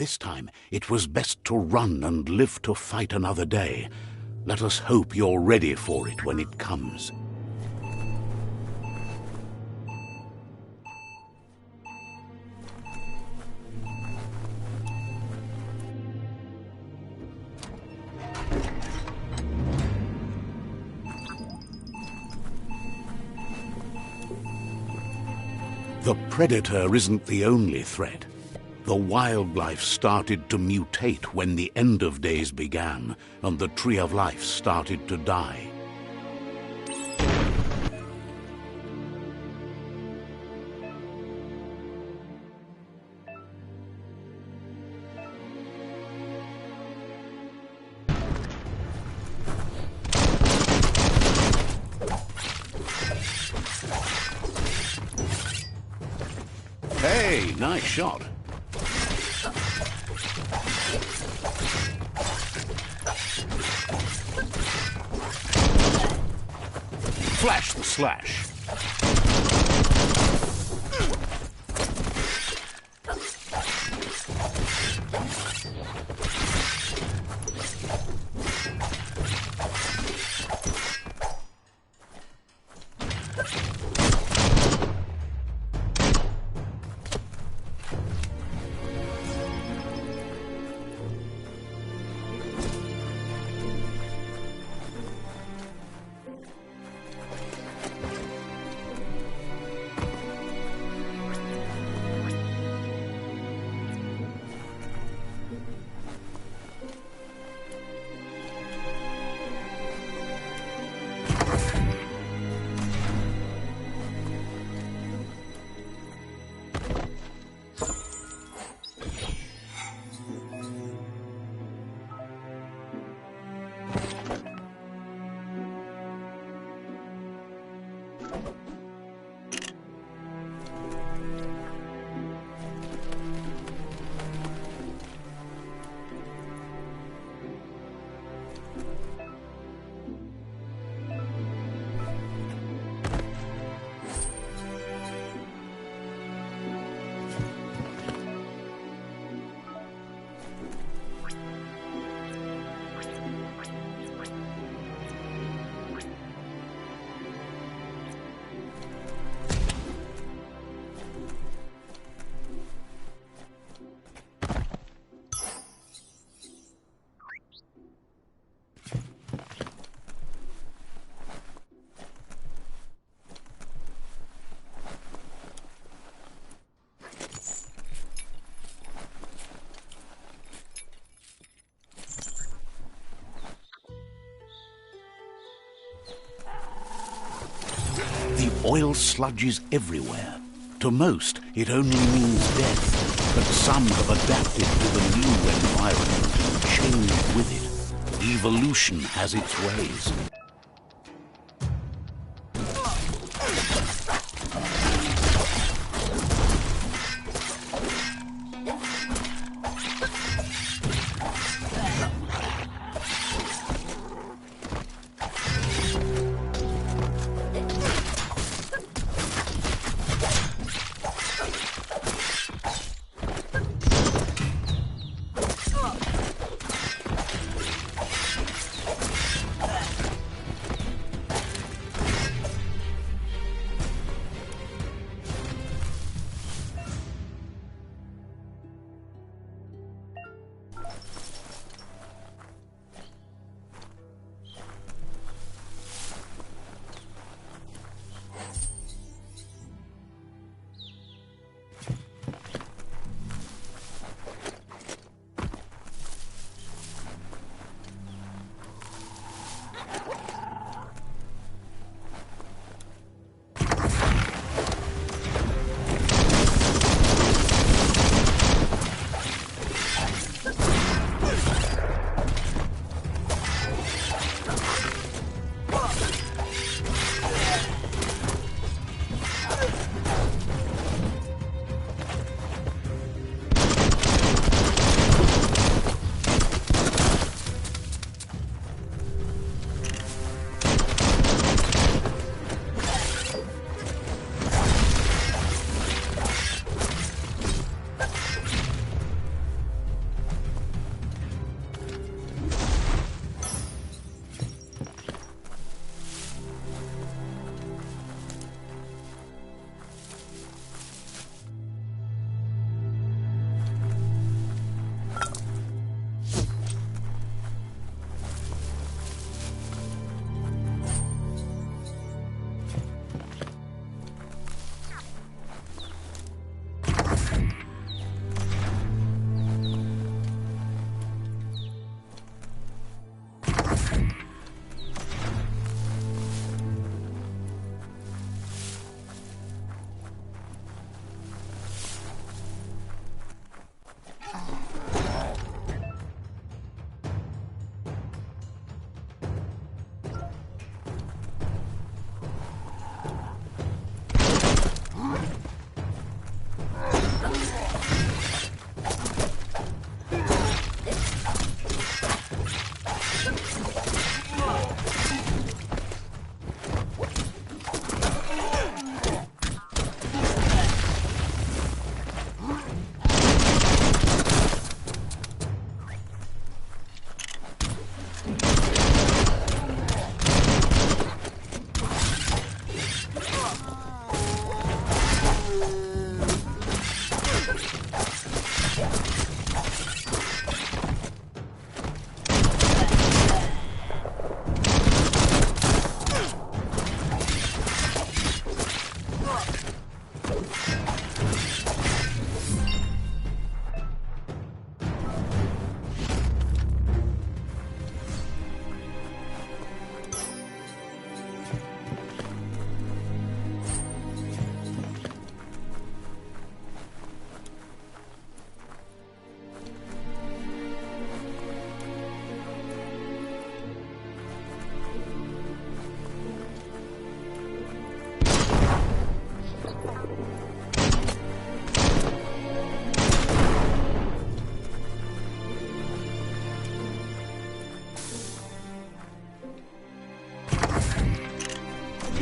this time it was best to run and live to fight another day. Let us hope you're ready for it when it comes. The predator isn't the only threat. The wildlife started to mutate when the end of days began, and the tree of life started to die. Hey, nice shot. Flash the slash. The oil sludges everywhere. To most, it only means death, but some have adapted to the new environment and changed with it. Evolution has its ways.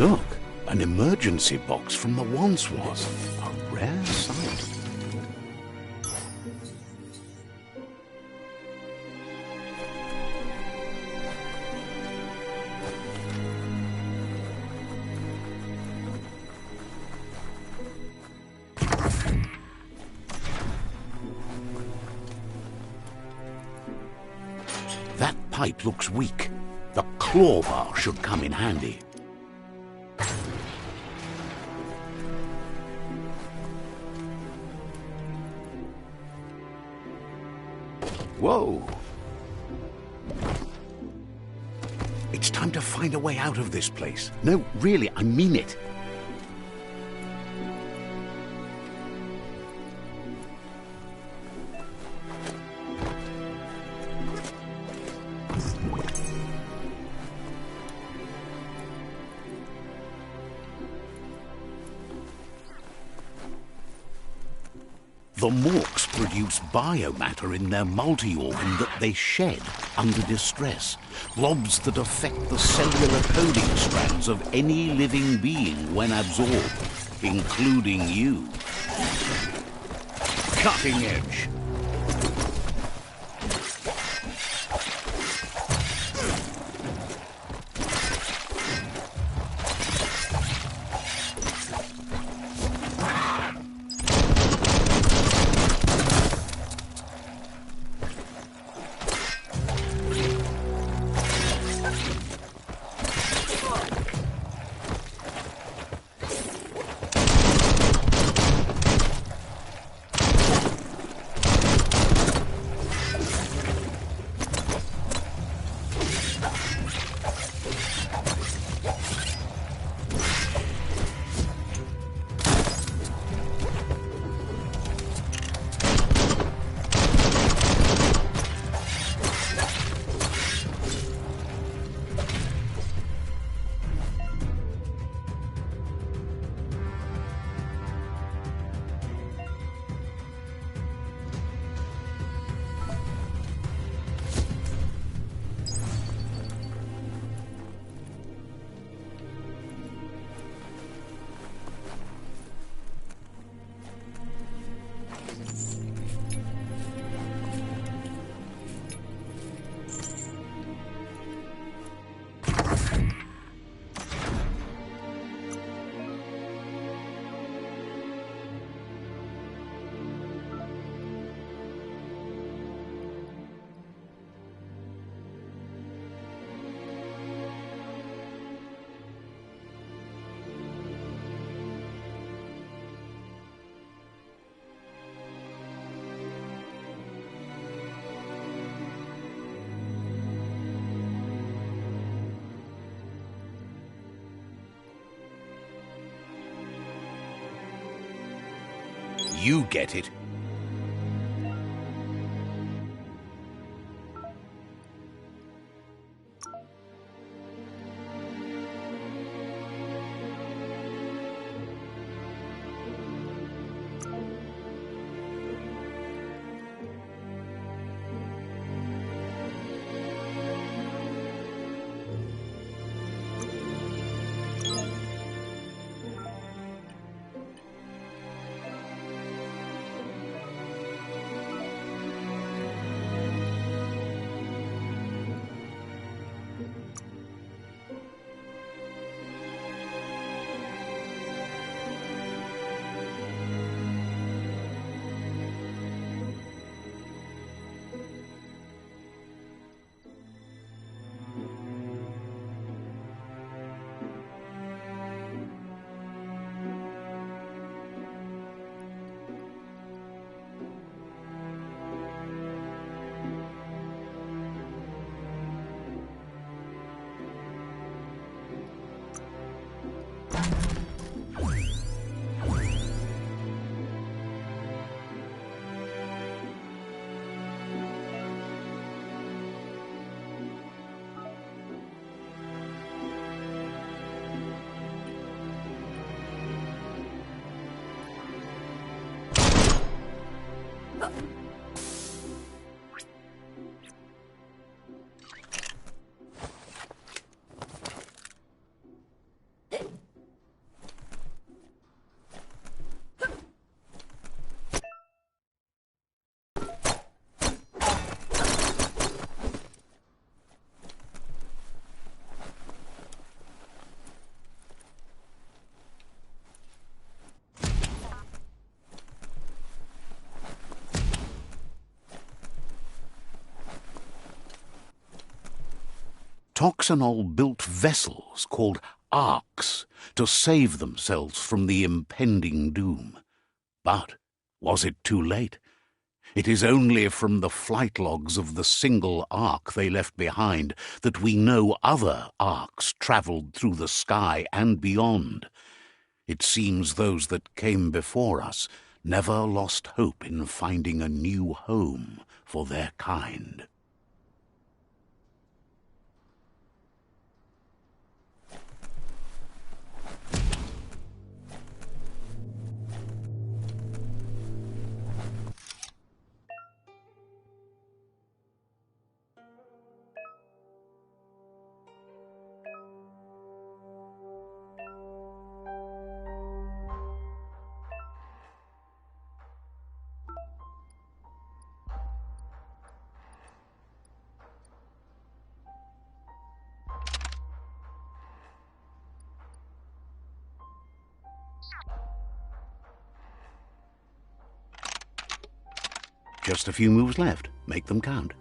Look, an emergency box from the once was. A rare sight. That pipe looks weak. The claw bar should come in handy. Whoa! It's time to find a way out of this place. No, really, I mean it. The morks produce biomatter in their multi-organ that they shed under distress. Blobs that affect the cellular coding strands of any living being when absorbed, including you. Cutting edge. You get it. Toxanol built vessels called arks to save themselves from the impending doom. But was it too late? It is only from the flight logs of the single ark they left behind that we know other arks travelled through the sky and beyond. It seems those that came before us never lost hope in finding a new home for their kind. Just a few moves left. Make them count.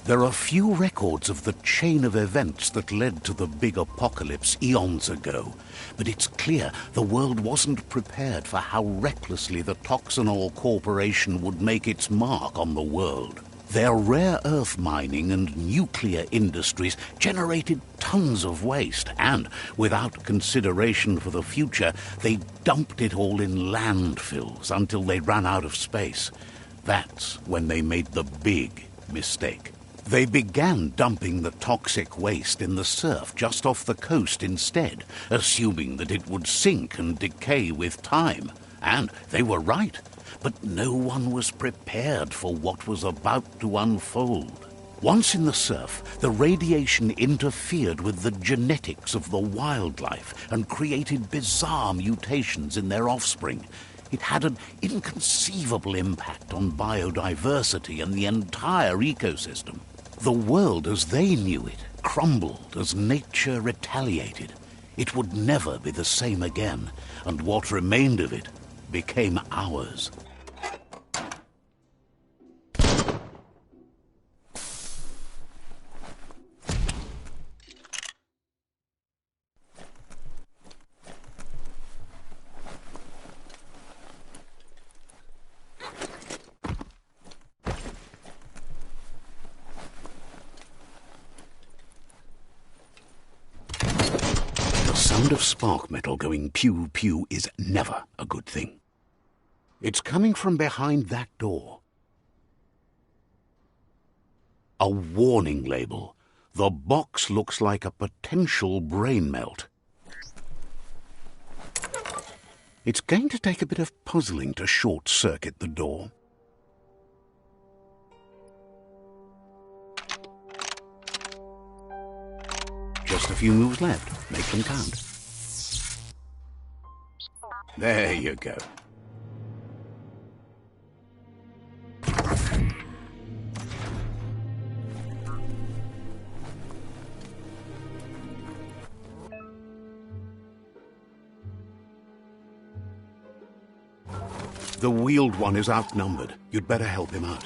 There are few records of the chain of events that led to the big apocalypse eons ago, but it's clear the world wasn't prepared for how recklessly the Toxanol Corporation would make its mark on the world. Their rare earth mining and nuclear industries generated tons of waste, and, without consideration for the future, they dumped it all in landfills until they ran out of space. That's when they made the big mistake. They began dumping the toxic waste in the surf just off the coast instead, assuming that it would sink and decay with time. And they were right, but no one was prepared for what was about to unfold. Once in the surf, the radiation interfered with the genetics of the wildlife and created bizarre mutations in their offspring. It had an inconceivable impact on biodiversity and the entire ecosystem. The world as they knew it crumbled as nature retaliated. It would never be the same again, and what remained of it became ours. The sound of spark metal going pew-pew is never a good thing. It's coming from behind that door. A warning label. The box looks like a potential brain melt. It's going to take a bit of puzzling to short-circuit the door. Just a few moves left. Make them count. There you go. The wheeled one is outnumbered. You'd better help him out.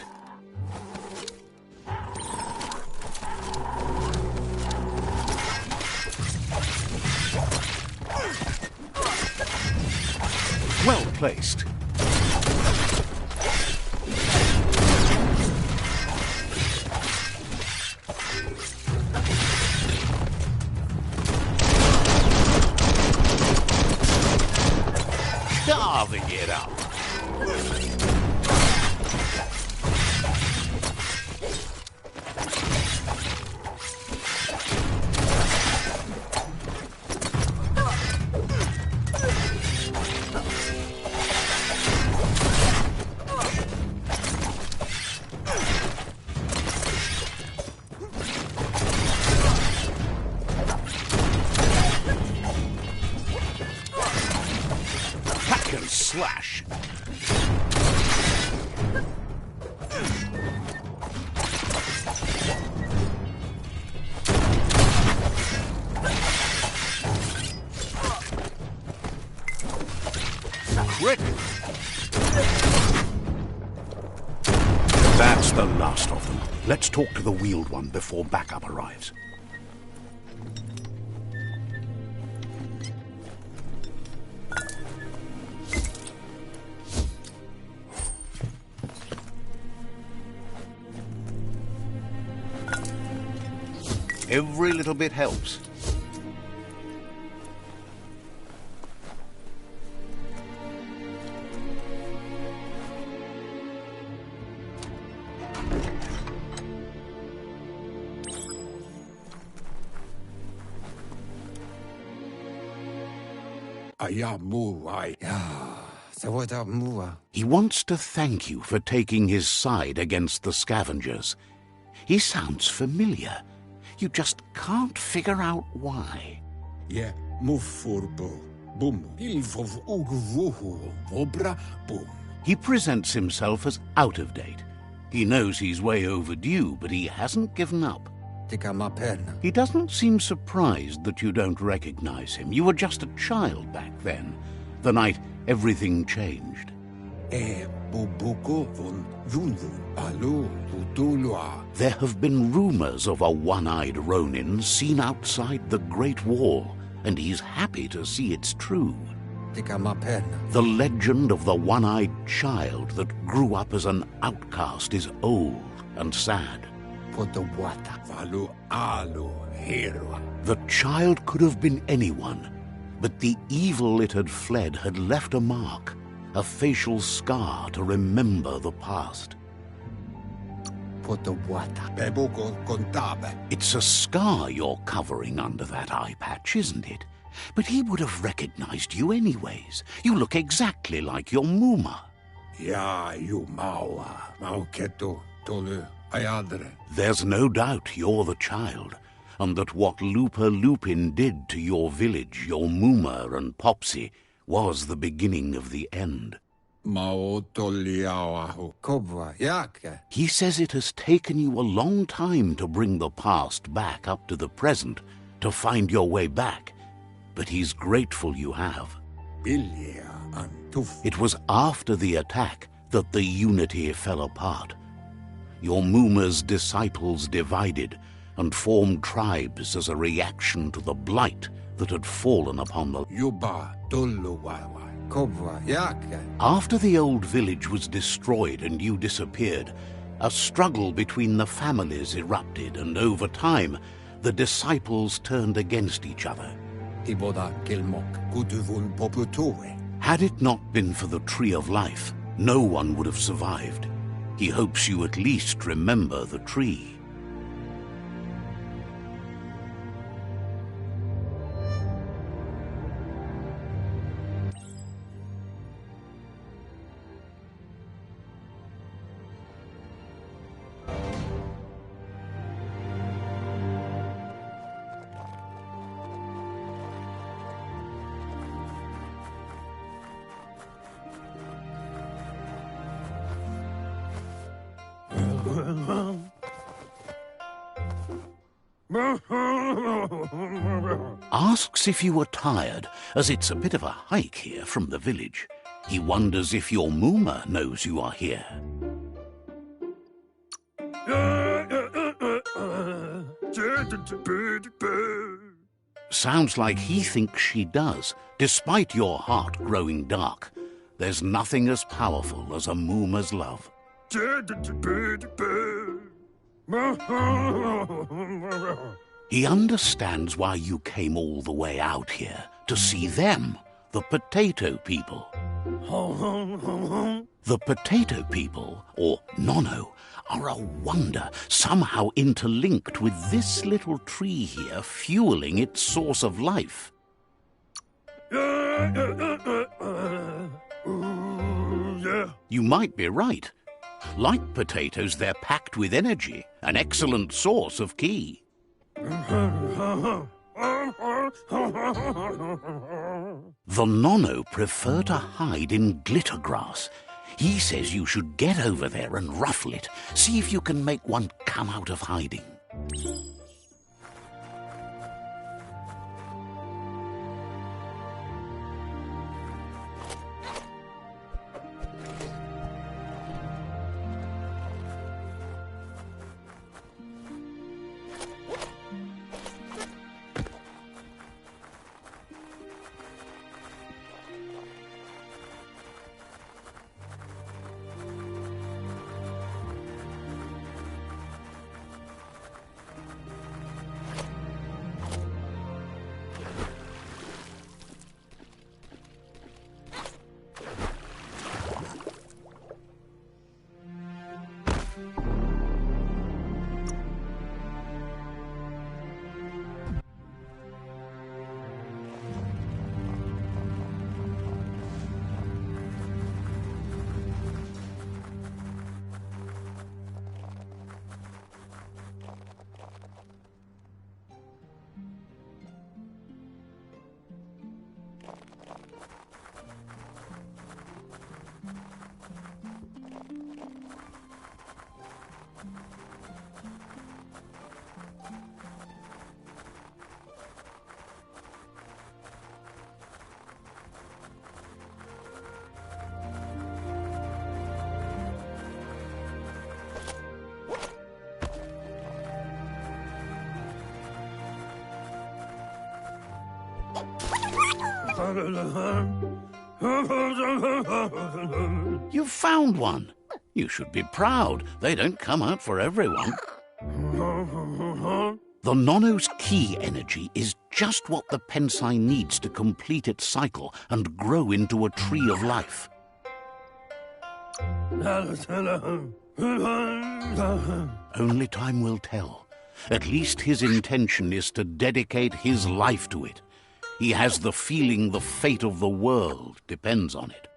Well placed. carving it up. Slash. Crit. That's the last of them. Let's talk to the wheeled one before backup arrives. Every little bit helps. He wants to thank you for taking his side against the scavengers. He sounds familiar. You just can't figure out why. Yeah, mufurbo. Boom. Ilvov ugvuhu. Vobra boom. He presents himself as out of date. He knows he's way overdue, but he hasn't given up. He doesn't seem surprised that you don't recognize him. You were just a child back then, the night everything changed. There have been rumors of a one-eyed Ronin seen outside the Great Wall, and he's happy to see it's true. The legend of the one-eyed child that grew up as an outcast is old and sad. The child could have been anyone, but the evil it had fled had left a mark, a facial scar to remember the past. It's a scar you're covering under that eye patch, isn't it? But he would have recognized you anyways. You look exactly like your Muma. Yeah, you maua. Mauketo, tolu, ayadre. There's no doubt you're the child, and that what Lupa Lupin did to your village, your Muma and Popsy, was the beginning of the end. He says it has taken you a long time to bring the past back up to the present, to find your way back, but he's grateful you have. It was after the attack that the unity fell apart. Your Muma's disciples divided and formed tribes as a reaction to the blight that had fallen upon the... After the old village was destroyed and you disappeared, a struggle between the families erupted, and over time, the disciples turned against each other. Had it not been for the Tree of Life, no one would have survived. He hopes you at least remember the tree. Asks if you were tired, as it's a bit of a hike here from the village. He wonders if your Muma knows you are here. Sounds like he thinks she does, despite your heart growing dark. There's nothing as powerful as a Muma's love. He understands why you came all the way out here, to see them, the potato people. The potato people, or Nono, are a wonder, somehow interlinked with this little tree here fueling its source of life. You might be right. Like potatoes, they're packed with energy, an excellent source of ki. The Nono prefer to hide in glitter grass. He says you should get over there and ruffle it. See if you can make one come out of hiding. You've found one. You should be proud. They don't come out for everyone. The Nono's ki energy is just what the Pensai needs to complete its cycle and grow into a tree of life. Only time will tell. At least his intention is to dedicate his life to it. He has the feeling the fate of the world depends on it.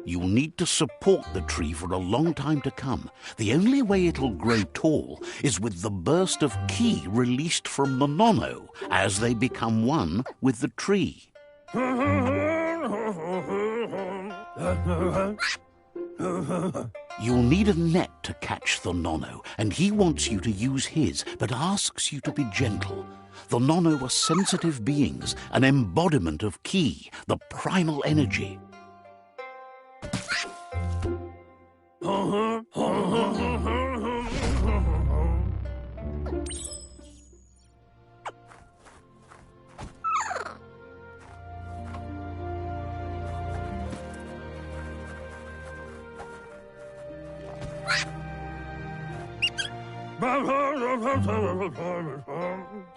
You'll need to support the tree for a long time to come. The only way it'll grow tall is with the burst of ki released from the Nono as they become one with the tree. You'll need a net to catch the Nono, and he wants you to use his, but asks you to be gentle. The Nono are sensitive beings, an embodiment of ki, the primal energy.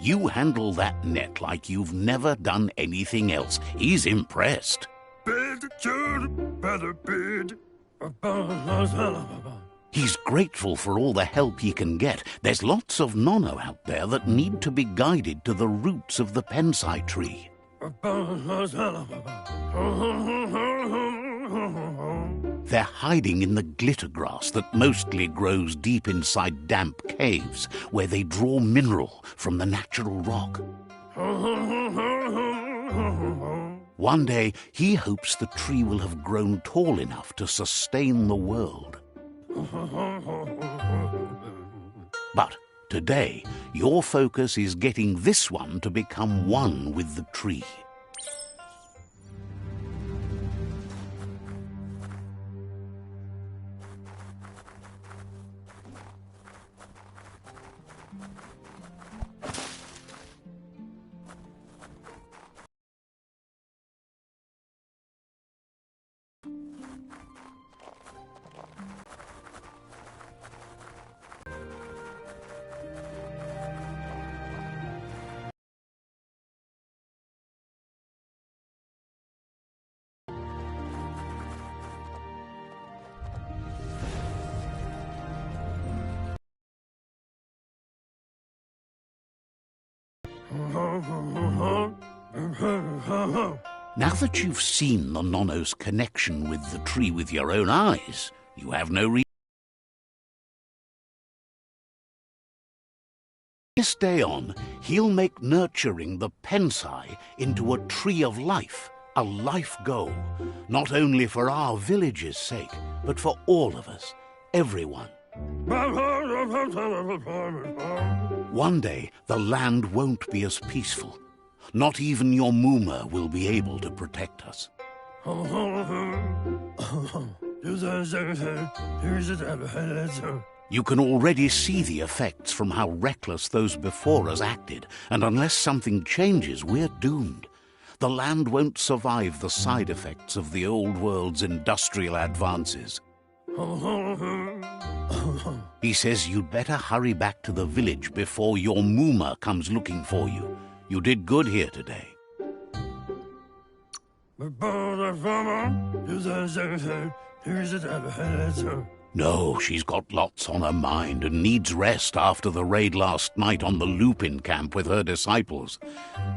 You handle that net like you've never done anything else. He's impressed. He's grateful for all the help he can get. There's lots of Nono out there that need to be guided to the roots of the Pensai tree. They're hiding in the glitter grass that mostly grows deep inside damp caves, where they draw mineral from the natural rock. One day, he hopes the tree will have grown tall enough to sustain the world. But today, your focus is getting this one to become one with the tree. Now that you've seen the Nonno's connection with the tree with your own eyes, you have no reason. This day on, he'll make nurturing the Pensai into a tree of life, a life goal, not only for our village's sake, but for all of us, everyone. One day, the land won't be as peaceful. Not even your Mooma will be able to protect us. You can already see the effects from how reckless those before us acted, and unless something changes, we're doomed. The land won't survive the side effects of the old world's industrial advances. He says you'd better hurry back to the village before your Mooma comes looking for you. You did good here today. No, she's got lots on her mind and needs rest after the raid last night on the Lupin camp with her disciples.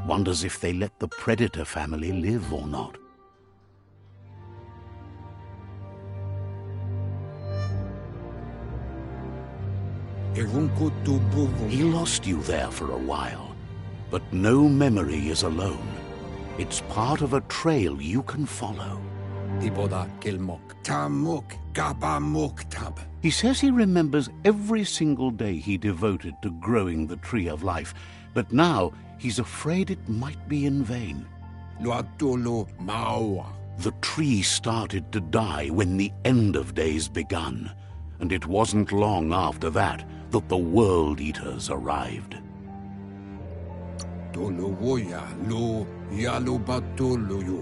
Wonders if they let the Predator family live or not. He lost you there for a while, but no memory is alone. It's part of a trail you can follow. He says he remembers every single day he devoted to growing the Tree of Life, but now he's afraid it might be in vain. The tree started to die when the end of days begun, and it wasn't long after that that the World Eaters arrived.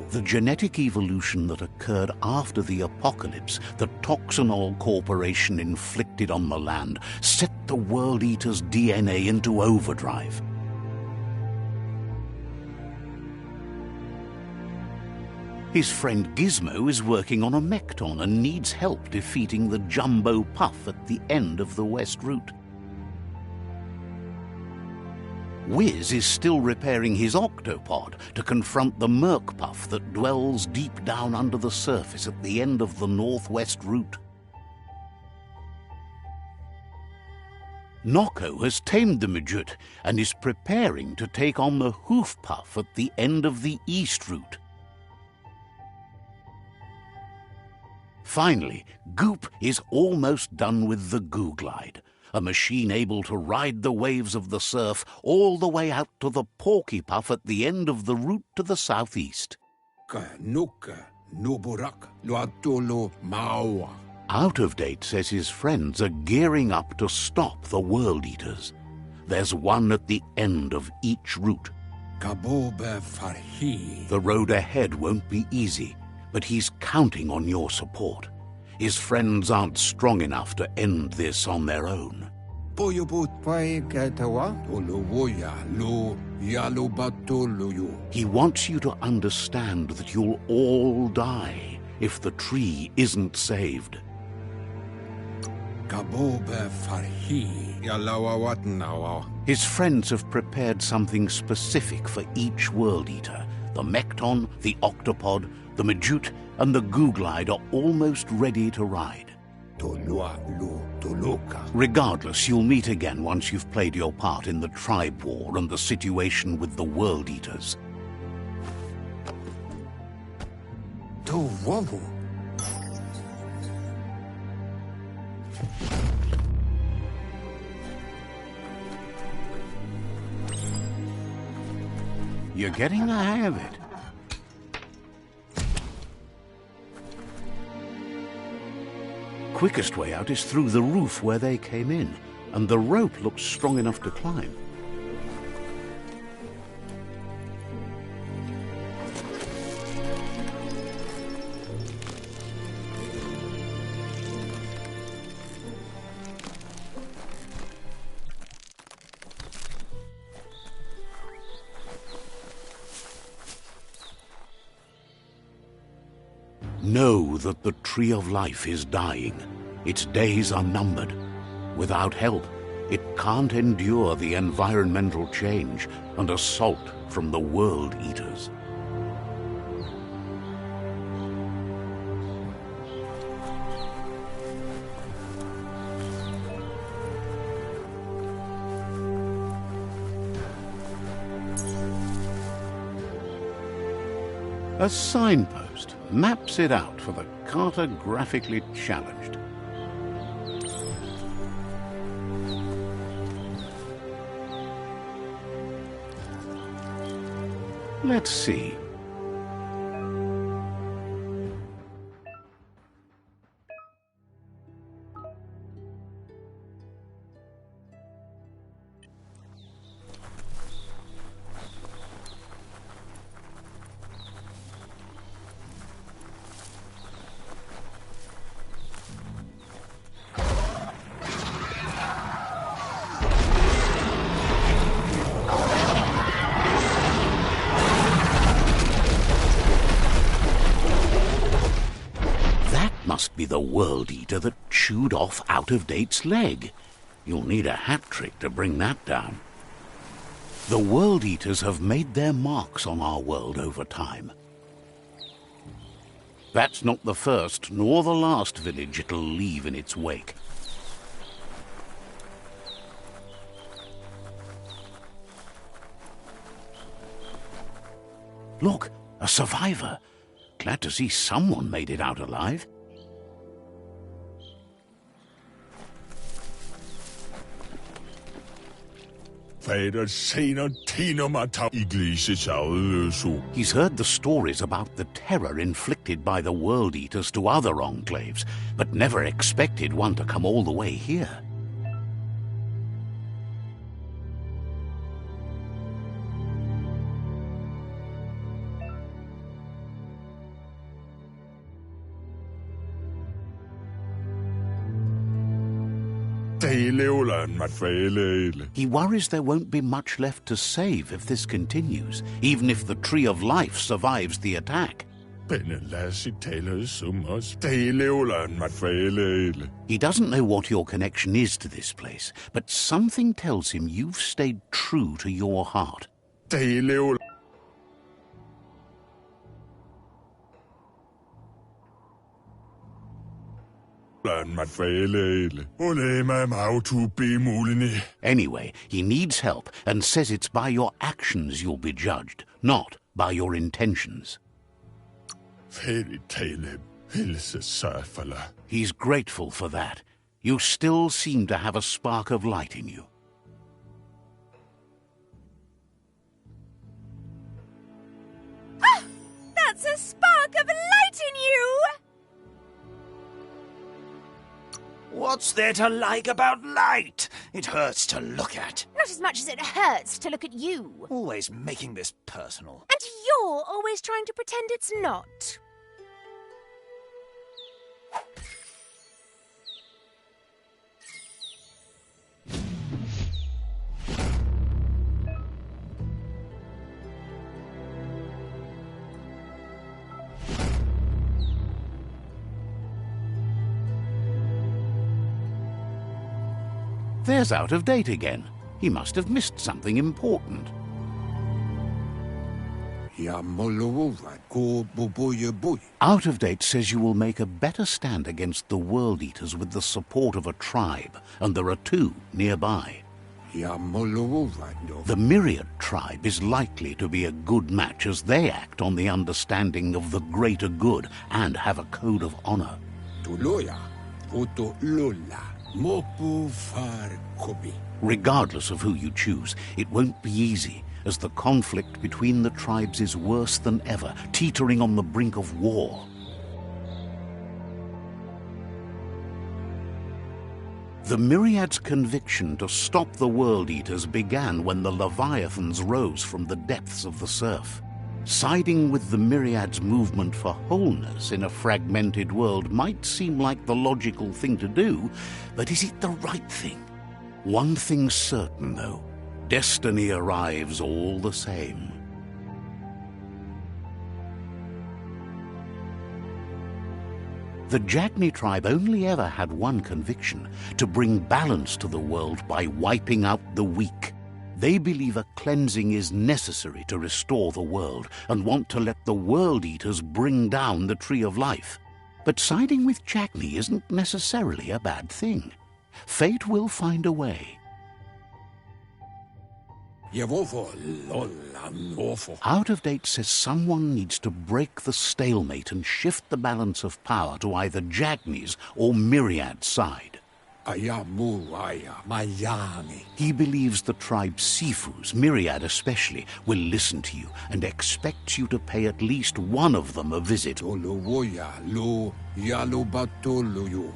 The genetic evolution that occurred after the apocalypse that Toxinol Corporation inflicted on the land set the World Eater's DNA into overdrive. His friend Gizmo is working on a Mekton and needs help defeating the Jumbo Puff at the end of the West Route. Wiz is still repairing his octopod to confront the Merc Puff that dwells deep down under the surface at the end of the Northwest Route. Nocco has tamed the Midget and is preparing to take on the Hoof Puff at the end of the East Route. Finally, Goop is almost done with the Goo Glide, a machine able to ride the waves of the surf all the way out to the Porky Puff at the end of the route to the southeast. Out of Date says his friends are gearing up to stop the World Eaters. There's one at the end of each route. The road ahead won't be easy, but he's counting on your support. His friends aren't strong enough to end this on their own. He wants you to understand that you'll all die if the tree isn't saved. His friends have prepared something specific for each World Eater. The Mekton, the Octopod, the Majute, and the Goo Glide are almost ready to ride. Regardless, you'll meet again once you've played your part in the tribe war and the situation with the World Eaters. You're getting the hang of it. Quickest way out is through the roof where they came in, and the rope looks strong enough to climb. Know that the Tree of Life is dying. Its days are numbered. Without help, It can't endure the environmental change and assault from the World Eaters. A signpost maps it out for the cartographically challenged. Let's see. Must be the World Eater that chewed off Out-of-Date's leg. You'll need a hat trick to bring that down. The World Eaters have made their marks on our world over time. That's not the first nor the last village it'll leave in its wake. Look, a survivor. Glad to see someone made it out alive. He's heard the stories about the terror inflicted by the World Eaters to other enclaves, but never expected one to come all the way here. He worries there won't be much left to save if this continues, even if the Tree of Life survives the attack. He doesn't know what your connection is to this place, but something tells him you've stayed true to your heart. Anyway, he needs help and says it's by your actions you'll be judged, not by your intentions. He's grateful for that. You still seem to have a spark of light in you. Ah! That's a spark of light in you! What's there to like about light? It hurts to look at. Not as much as it hurts to look at you. Always making this personal. And you're always trying to pretend it's not. There's Out-of-Date again. He must have missed something important. Out-of-Date says you will make a better stand against the World Eaters with the support of a tribe, and there are two nearby. The Myriad tribe is likely to be a good match as they act on the understanding of the greater good and have a code of honor. Regardless of who you choose, it won't be easy, as the conflict between the tribes is worse than ever, teetering on the brink of war. The Myriad's conviction to stop the World Eaters began when the Leviathans rose from the depths of the surf. Siding with the Myriad's movement for wholeness in a fragmented world might seem like the logical thing to do, but is it the right thing? One thing's certain, though. Destiny arrives all the same. The Jagni tribe only ever had one conviction: to bring balance to the world by wiping out the weak. They believe a cleansing is necessary to restore the world and want to let the World Eaters bring down the Tree of Life. But siding with Jagni isn't necessarily a bad thing. Fate will find a way. Out of Date says someone needs to break the stalemate and shift the balance of power to either Jagni's or Myriad's side. He believes the tribe's Sifus, Myriad especially, will listen to you and expects you to pay at least one of them a visit.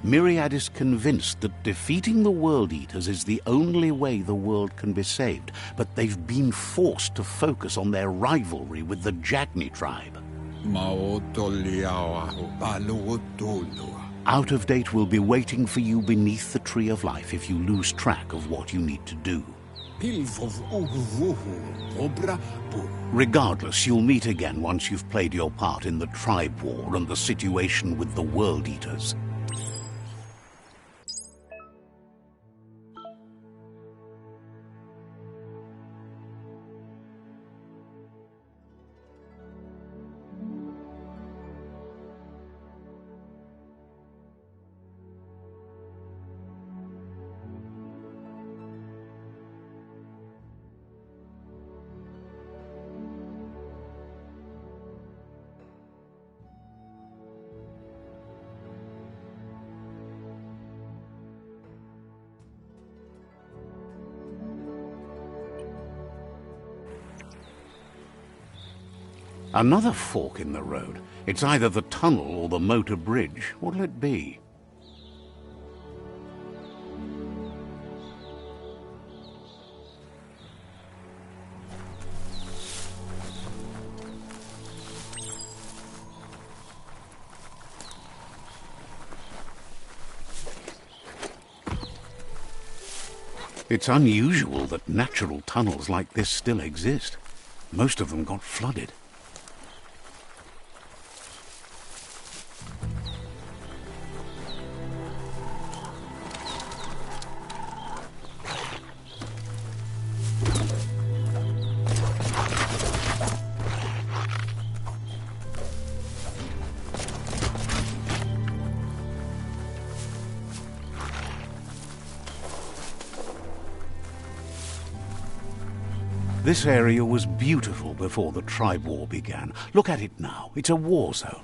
Myriad is convinced that defeating the World Eaters is the only way the world can be saved, but they've been forced to focus on their rivalry with the Jagni tribe. Out of Date will be waiting for you beneath the Tree of Life if you lose track of what you need to do. Regardless, you'll meet again once you've played your part in the tribe war and the situation with the World Eaters. Another fork in the road. It's either the tunnel or the motor bridge. What'll it be? It's unusual that natural tunnels like this still exist. Most of them got flooded. This area was beautiful before the tribe war began. Look at it now. It's a war zone.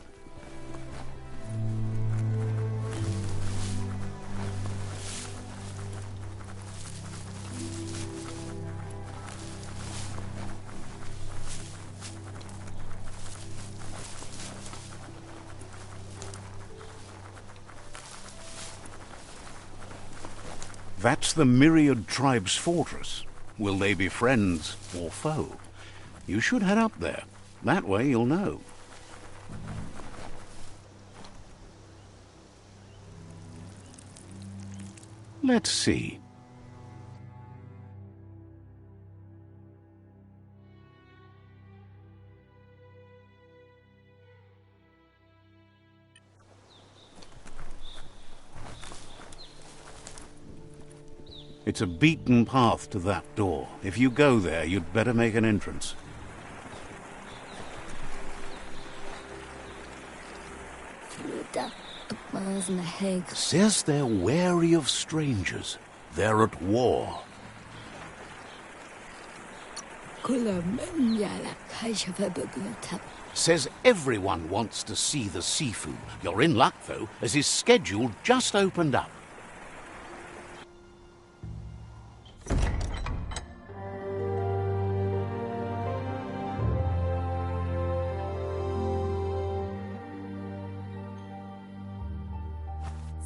That's the Myriad tribe's fortress. Will they be friends or foe? You should head up there. That way you'll know. Let's see. It's a beaten path to that door. If you go there, you'd better make an entrance. Says they're wary of strangers. They're at war. Says everyone wants to see the Sifu. You're in luck, though, as his schedule just opened up.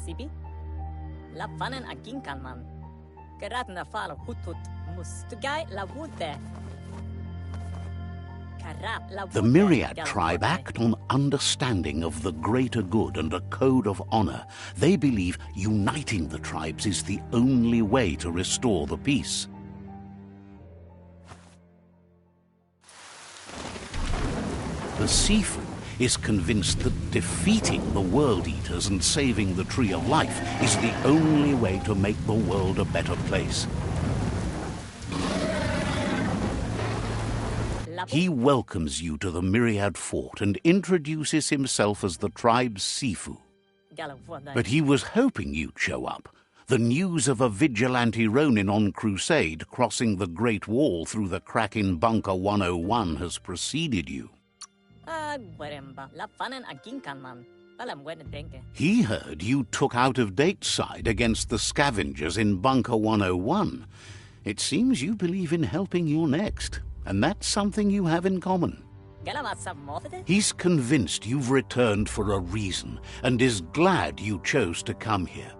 Sibi? La vanen aginkan man. Geratna fal hutut mustugai la wute. The Myriad tribe act on understanding of the greater good and a code of honor. They believe uniting the tribes is the only way to restore the peace. The Sifu is convinced that defeating the World Eaters and saving the Tree of Life is the only way to make the world a better place. He welcomes you to the Myriad Fort and introduces himself as the tribe's Sifu. But he was hoping you'd show up. The news of a vigilante Ronin on crusade crossing the Great Wall through the crack in Bunker 101 has preceded you. He heard you took out-of-date side against the scavengers in Bunker 101. It seems you believe in helping your next, and that's something you have in common. He's convinced you've returned for a reason, and is glad you chose to come here.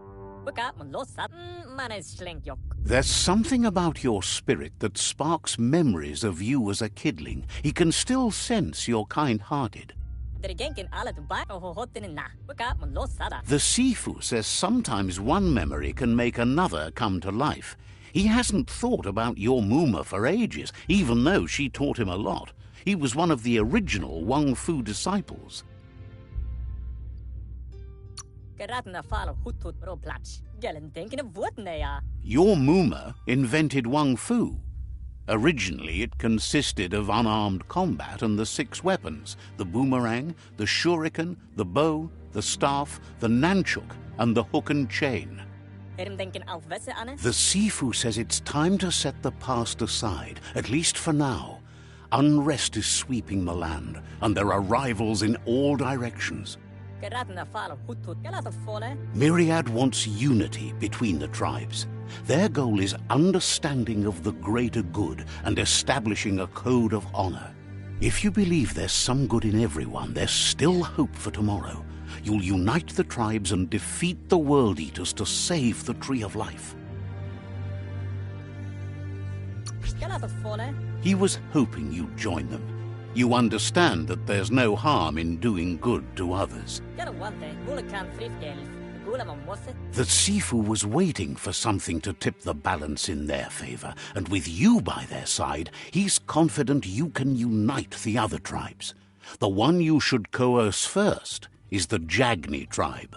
There's something about your spirit that sparks memories of you as a kidling. He can still sense you're kind-hearted. The Sifu says sometimes one memory can make another come to life. He hasn't thought about your Muma for ages, even though she taught him a lot. He was one of the original Wang Fu disciples. Your Muma invented Wang Fu. Originally, it consisted of unarmed combat and the 6 weapons: the boomerang, the shuriken, the bow, the staff, the nunchuk, and the hook and chain. The Sifu says it's time to set the past aside, at least for now. Unrest is sweeping the land, and there are rivals in all directions. Myriad wants unity between the tribes. Their goal is understanding of the greater good and establishing a code of honor. If you believe there's some good in everyone, there's still hope for tomorrow. You'll unite the tribes and defeat the World Eaters to save the Tree of Life. He was hoping you'd join them. You understand that there's no harm in doing good to others. The Sifu was waiting for something to tip the balance in their favor, and with you by their side, he's confident you can unite the other tribes. The one you should coerce first is the Jagni tribe.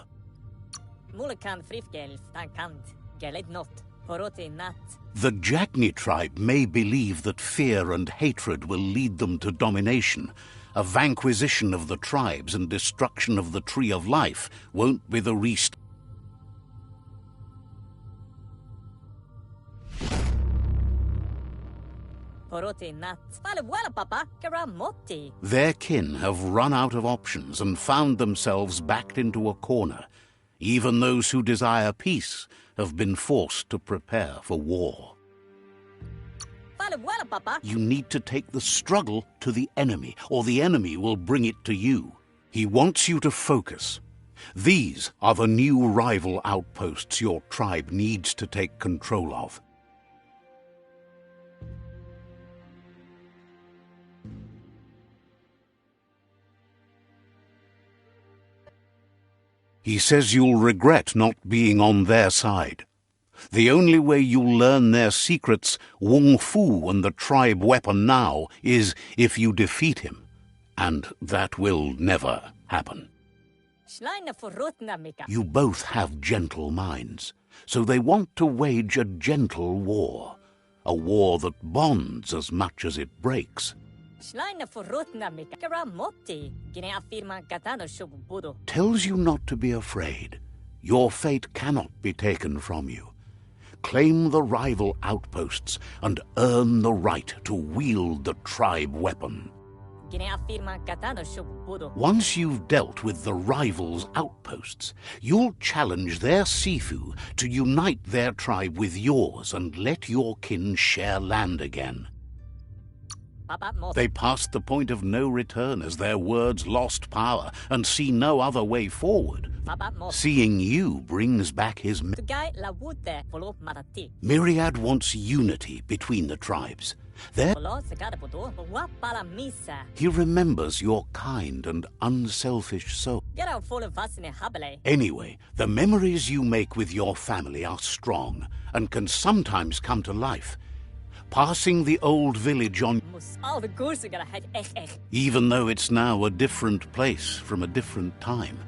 The Jagni tribe may believe that fear and hatred will lead them to domination. A vanquisition of the tribes and destruction of the Tree of Life won't be the rest. Their kin have run out of options and found themselves backed into a corner. Even those who desire peace have been forced to prepare for war. You need to take the struggle to the enemy, or the enemy will bring it to you. He wants you to focus. These are the new rival outposts your tribe needs to take control of. He says you'll regret not being on their side. The only way you'll learn their secrets, Wung Fu and the tribe weapon now, is if you defeat him. And that will never happen. You both have gentle minds, so they want to wage a gentle war. A war that bonds as much as it breaks. Tells you not to be afraid. Your fate cannot be taken from you. Claim the rival outposts and earn the right to wield the tribe weapon. Once you've dealt with the rivals' outposts, you'll challenge their Sifu to unite their tribe with yours and let your kin share land again. They passed the point of no return as their words lost power and see no other way forward. Seeing you brings back his... Myriad wants unity between the tribes. He remembers your kind and unselfish soul. Anyway, the memories you make with your family are strong and can sometimes come to life. passing the old village on, Mus al the goersiger het echt. even though it's now a different place from a different time.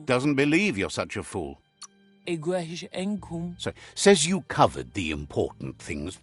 Doesn't believe you're such a fool. So, says you covered the important things.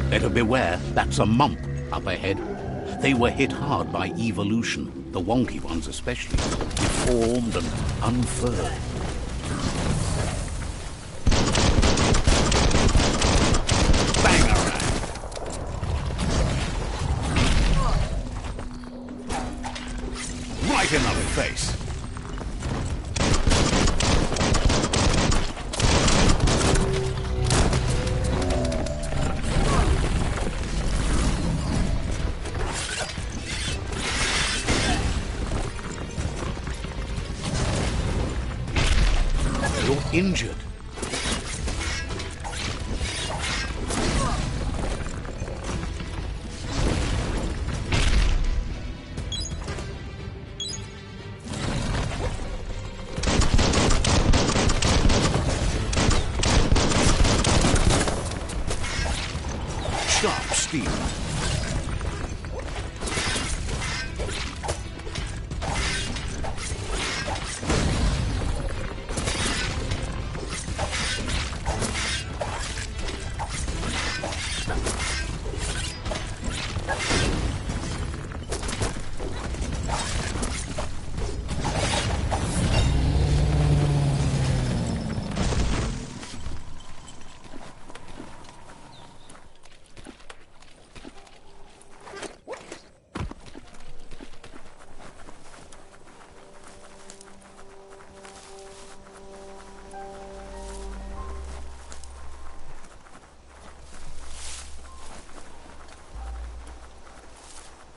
Better beware, that's a mump up ahead. They were hit hard by evolution, the wonky ones especially, deformed and unfurled. Bangarang! Right in the face. Injured. Sharp steel.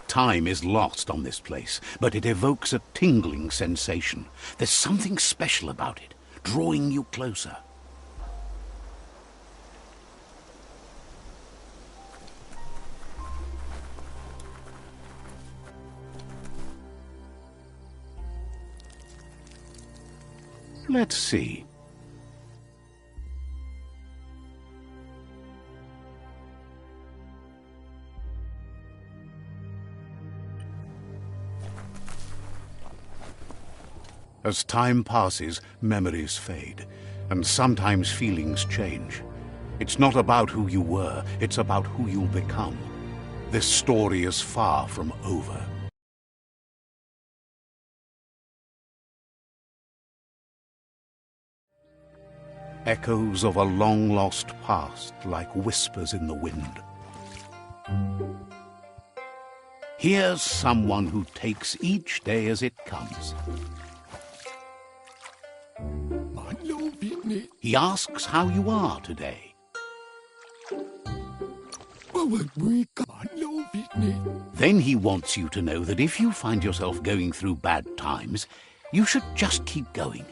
Time is lost on this place, but it evokes a tingling sensation. There's something special about it, drawing you closer. Let's see. As time passes, memories fade, and sometimes feelings change. It's not about who you were, it's about who you'll become. This story is far from over. Echoes of a long-lost past, like whispers in the wind. Here's someone who takes each day as it comes. Manlo bin He asks how you are today. Then he wants you to know that if you find yourself going through bad times, you should just keep going.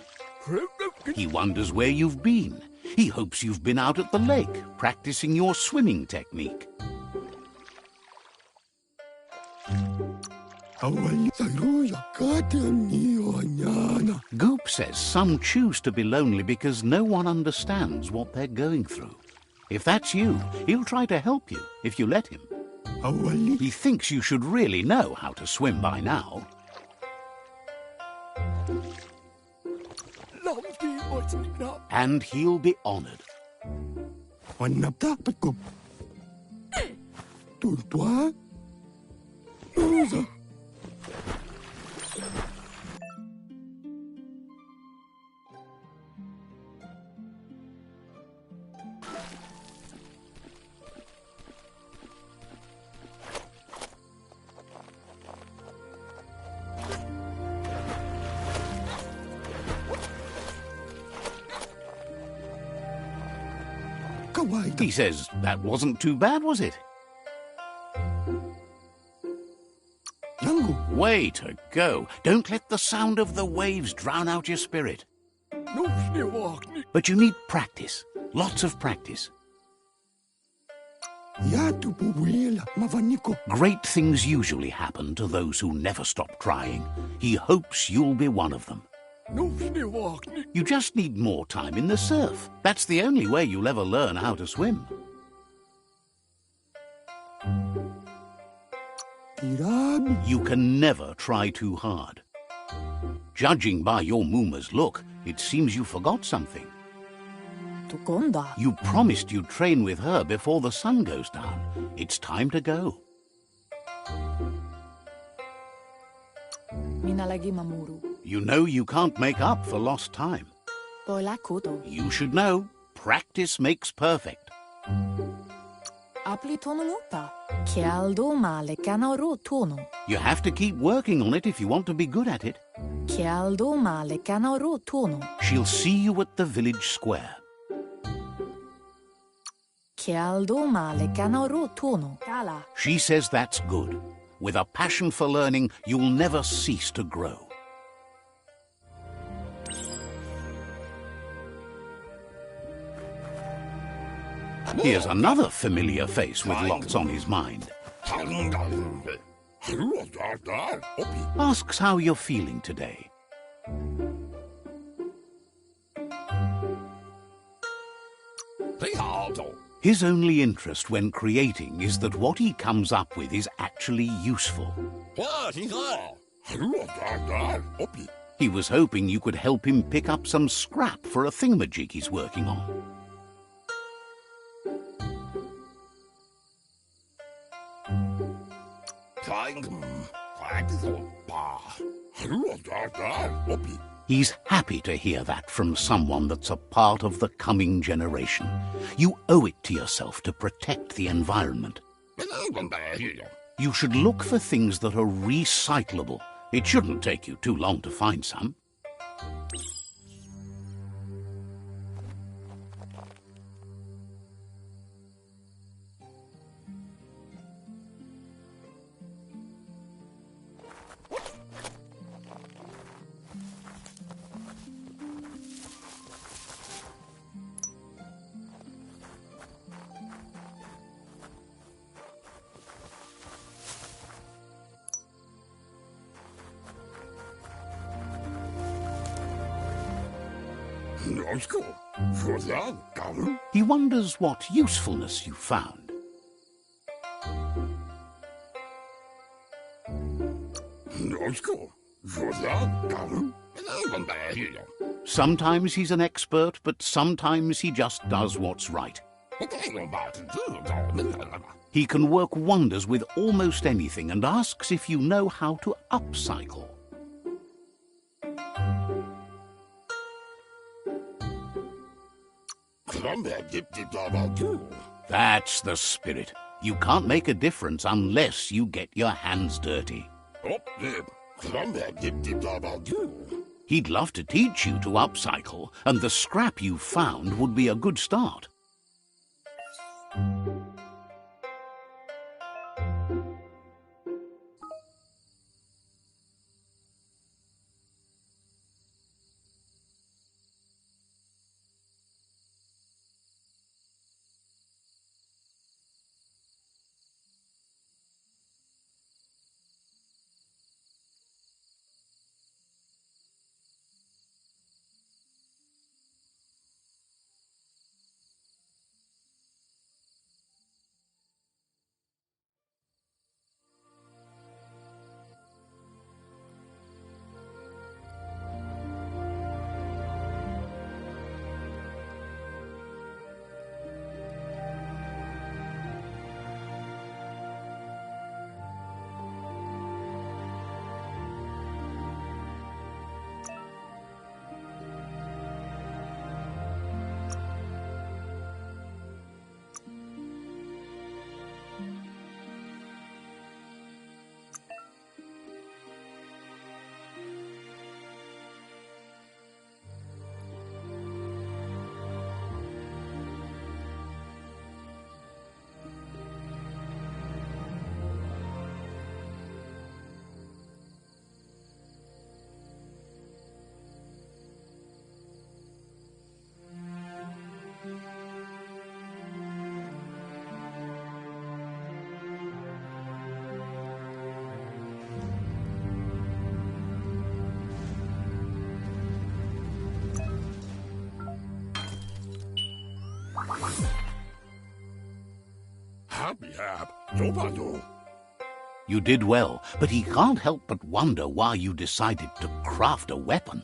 He wonders where you've been. He hopes you've been out at the lake, practicing your swimming technique. Goop says some choose to be lonely because no one understands what they're going through. If that's you, he'll try to help you if you let him. He thinks you should really know how to swim by now. And he'll be honored. He says, that wasn't too bad, was it? Way to go. Don't let the sound of the waves drown out your spirit. But you need practice. Lots of practice. Great things usually happen to those who never stop trying. He hopes you'll be one of them. You just need more time in the surf. That's the only way you'll ever learn how to swim. You can never try too hard. Judging by your Mooma's look, it seems you forgot something. You promised you'd train with her before the sun goes down. It's time to go. You know you can't make up for lost time. You should know, practice makes perfect. You have to keep working on it if you want to be good at it. She'll see you at the village square. She says that's good. With a passion for learning, you'll never cease to grow. Here's another familiar face with lots on his mind. Asks how you're feeling today. His only interest when creating is that what he comes up with is actually useful. He was hoping you could help him pick up some scrap for a thingamajig he's working on. He's happy to hear that from someone that's a part of the coming generation. You owe it to yourself to protect the environment. You should look for things that are recyclable. It shouldn't take you too long to find some. He wonders what usefulness you found. Sometimes he's an expert, but sometimes he just does what's right. He can work wonders with almost anything and asks if you know how to upcycle. That's the spirit. You can't make a difference unless you get your hands dirty. He'd love to teach you to upcycle, and the scrap you found would be a good start. You did well, but he can't help but wonder why you decided to craft a weapon.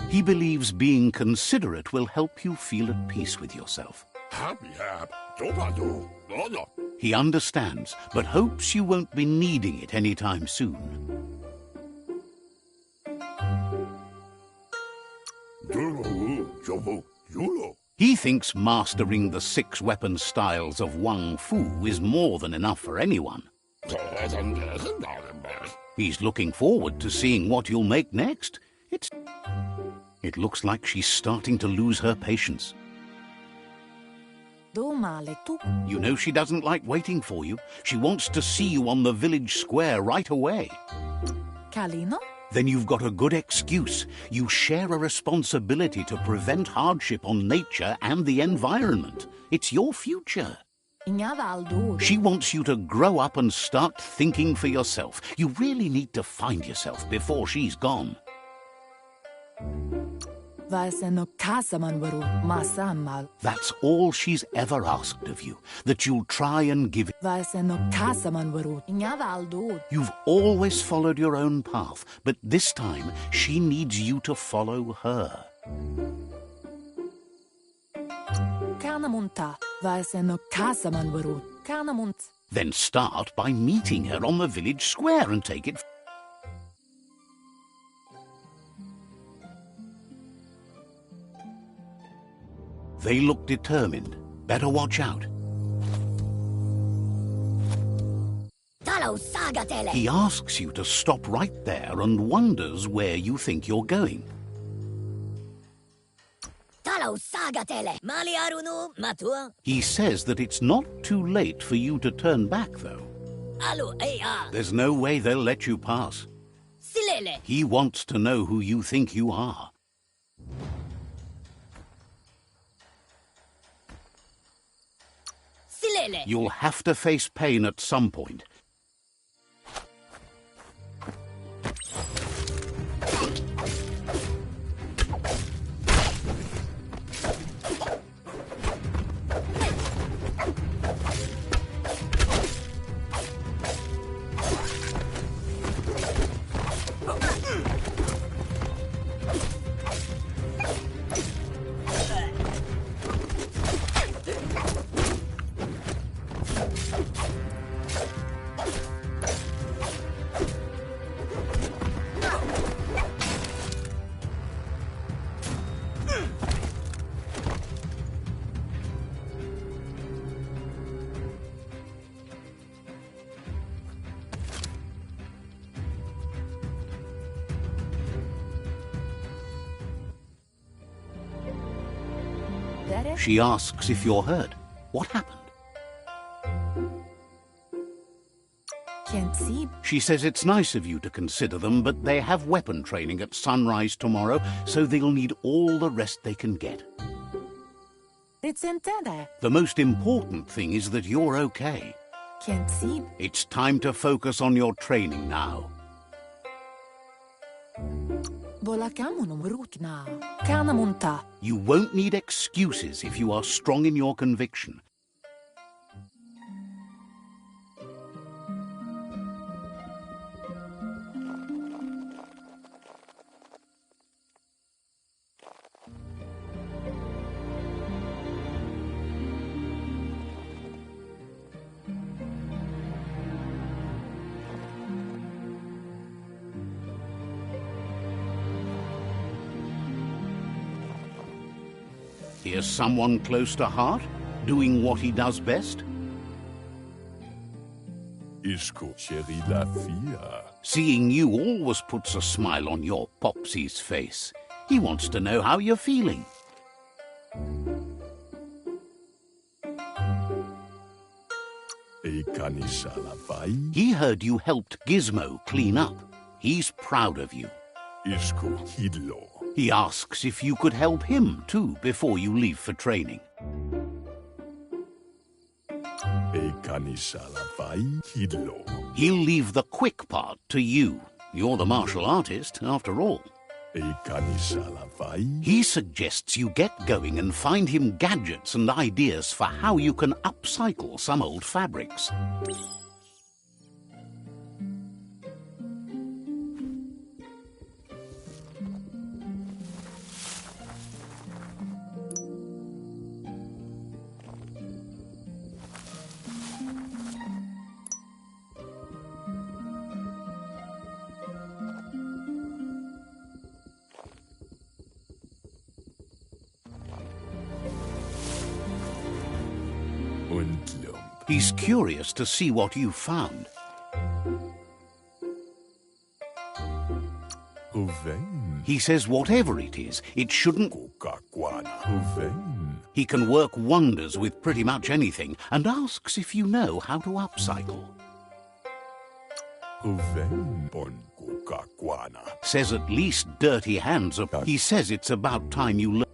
He believes being considerate will help you feel at peace with yourself. He understands, but hopes you won't be needing it anytime soon. He thinks mastering the 6 weapon styles of Wang Fu is more than enough for anyone. He's looking forward to seeing what you'll make next. It looks like she's starting to lose her patience. You know she doesn't like waiting for you. She wants to see you on the village square right away. Kalino? Then you've got a good excuse. You share a responsibility to prevent hardship on nature and the environment. It's your future. She wants you to grow up and start thinking for yourself. You really need to find yourself before she's gone. That's all she's ever asked of you, that you'll try and give it. You've always followed your own path, but this time she needs you to follow her. Then start by meeting her on the village square and take it. They look determined. Better watch out. He asks you to stop right there and wonders where you think you're going. He says that it's not too late for you to turn back, though. There's no way they'll let you pass. He wants to know who you think you are. You'll have to face pain at some point. She asks if you're hurt. What happened? Can't see. She says it's nice of you to consider them, but they have weapon training at sunrise tomorrow, so they'll need all the rest they can get. It's intended. The most important thing is that you're okay. Can't see. It's time to focus on your training now. You won't need excuses if you are strong in your conviction. Here's someone close to heart, doing what he does best. Seeing you always puts a smile on your Popsy's face. He wants to know how you're feeling. He heard you helped Gizmo clean up. He's proud of you. He asks if you could help him, too, before you leave for training. He'll leave the quick part to you. You're the martial artist, after all. He suggests you get going and find him gadgets and ideas for how you can upcycle some old fabrics. He's curious to see what you found. He says whatever it is, it shouldn't... He can work wonders with pretty much anything and asks if you know how to upcycle. Says at least dirty hands are... He says it's about time you learn.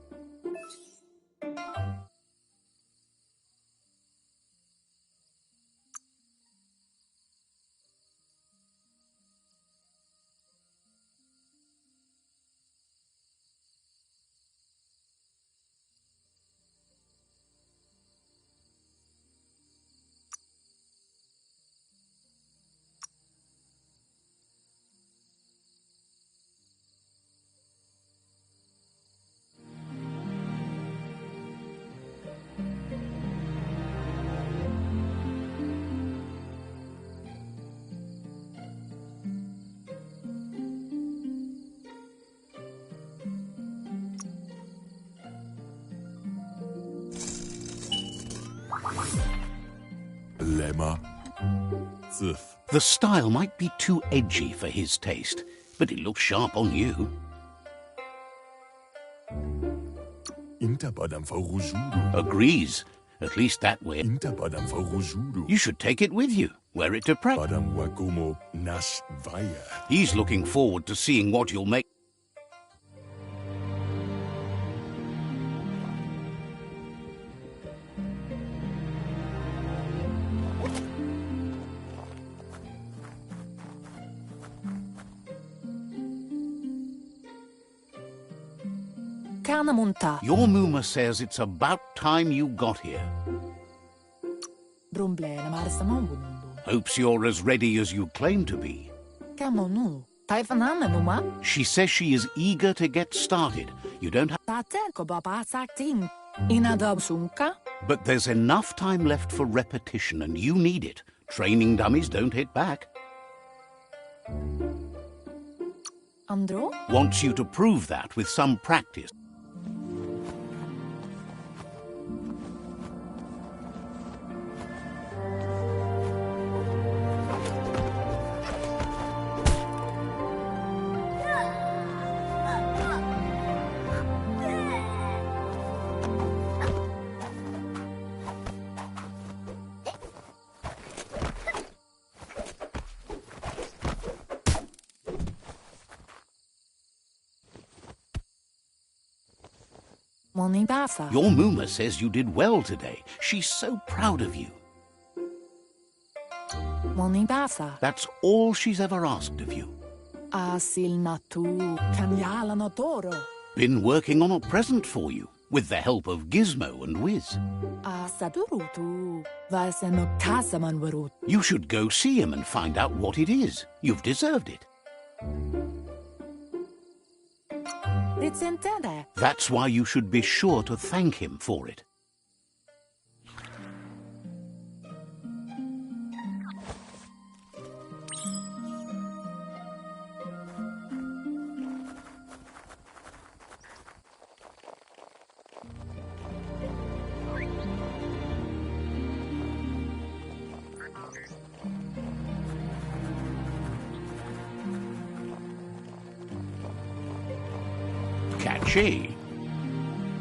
The style might be too edgy for his taste, but it looks sharp on you. Agrees. At least that way. You should take it with you. Wear it to practice. He's looking forward to seeing what you'll make. Your Muma says it's about time you got here. Hopes you're as ready as you claim to be. She says she is eager to get started. You don't have... But there's enough time left for repetition, and you need it. Training dummies don't hit back. Wants you to prove that with some practice. Monibasa. Your Muma says you did well today. She's so proud of you. Monibasa. That's all she's ever asked of you. Asil natu. Kanyala no toro. Been working on a present for you, with the help of Gizmo and Wiz. Asadurutu. Vaseno kasaman warut. You should go see him and find out what it is. You've deserved it. Ritsentende. That's why you should be sure to thank him for it. Catchy.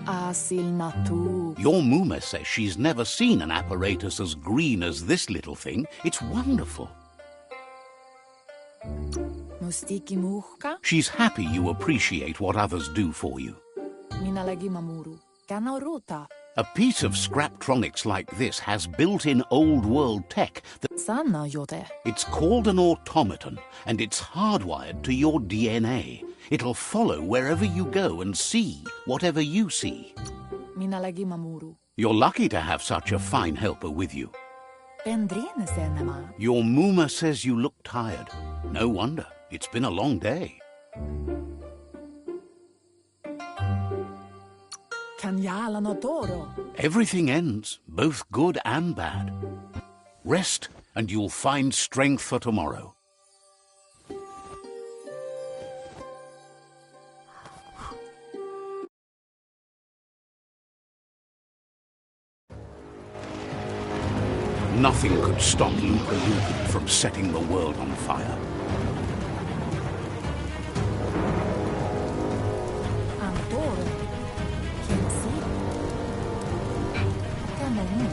Asil natu. Your Muma says she's never seen an apparatus as green as this little thing. It's wonderful. Mustiki muhka. She's happy you appreciate what others do for you. Minalagi mamuru. Kanaruta. A piece of Scraptronics like this has built-in old-world tech that Sana yote. it's called an automaton, and it's hardwired to your DNA. It'll follow wherever you go and see whatever you see. Minalagi mamuru. You're lucky to have such a fine helper with you. Pendrine senema. Your Muma says you look tired. No wonder. It's been a long day. Kanyala no toro. Everything ends, both good and bad. Rest, and you'll find strength for tomorrow. Nothing could stop Lupa Lupin from setting the world on fire. Antoro. Kensi. Kamonu.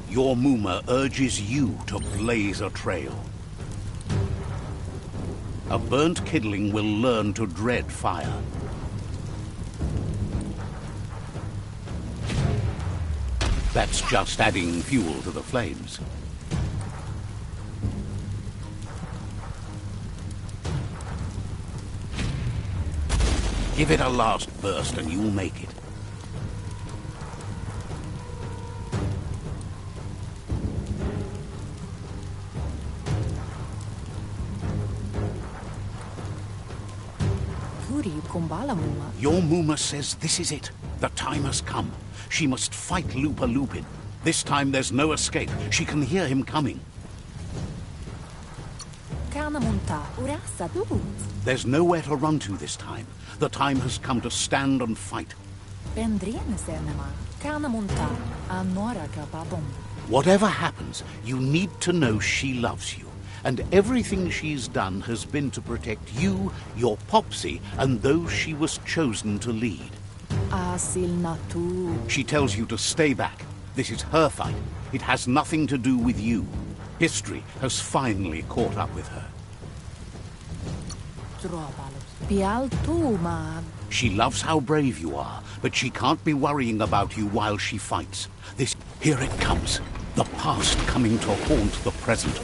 Your Muma urges you to blaze a trail. A burnt kidling will learn to dread fire. That's just adding fuel to the flames. Give it a last burst and you'll make it. Turi kumbala muma. Your Muma says this is it. The time has come. She must fight Lupa Lupin. This time there's no escape. She can hear him coming. Kanamunta. Urasa dut. There's nowhere to run to this time. The time has come to stand and fight. Pendrine senema. Kanamunta. Anora kapabom. Whatever happens, you need to know she loves you. And everything she's done has been to protect you, your Popsy, and those she was chosen to lead. Asil natu. She tells you to stay back. This is her fight. It has nothing to do with you. History has finally caught up with her. Drobalos. Pial tu man. She loves how brave you are, but she can't be worrying about you while she fights. Here it comes. The past coming to haunt the present.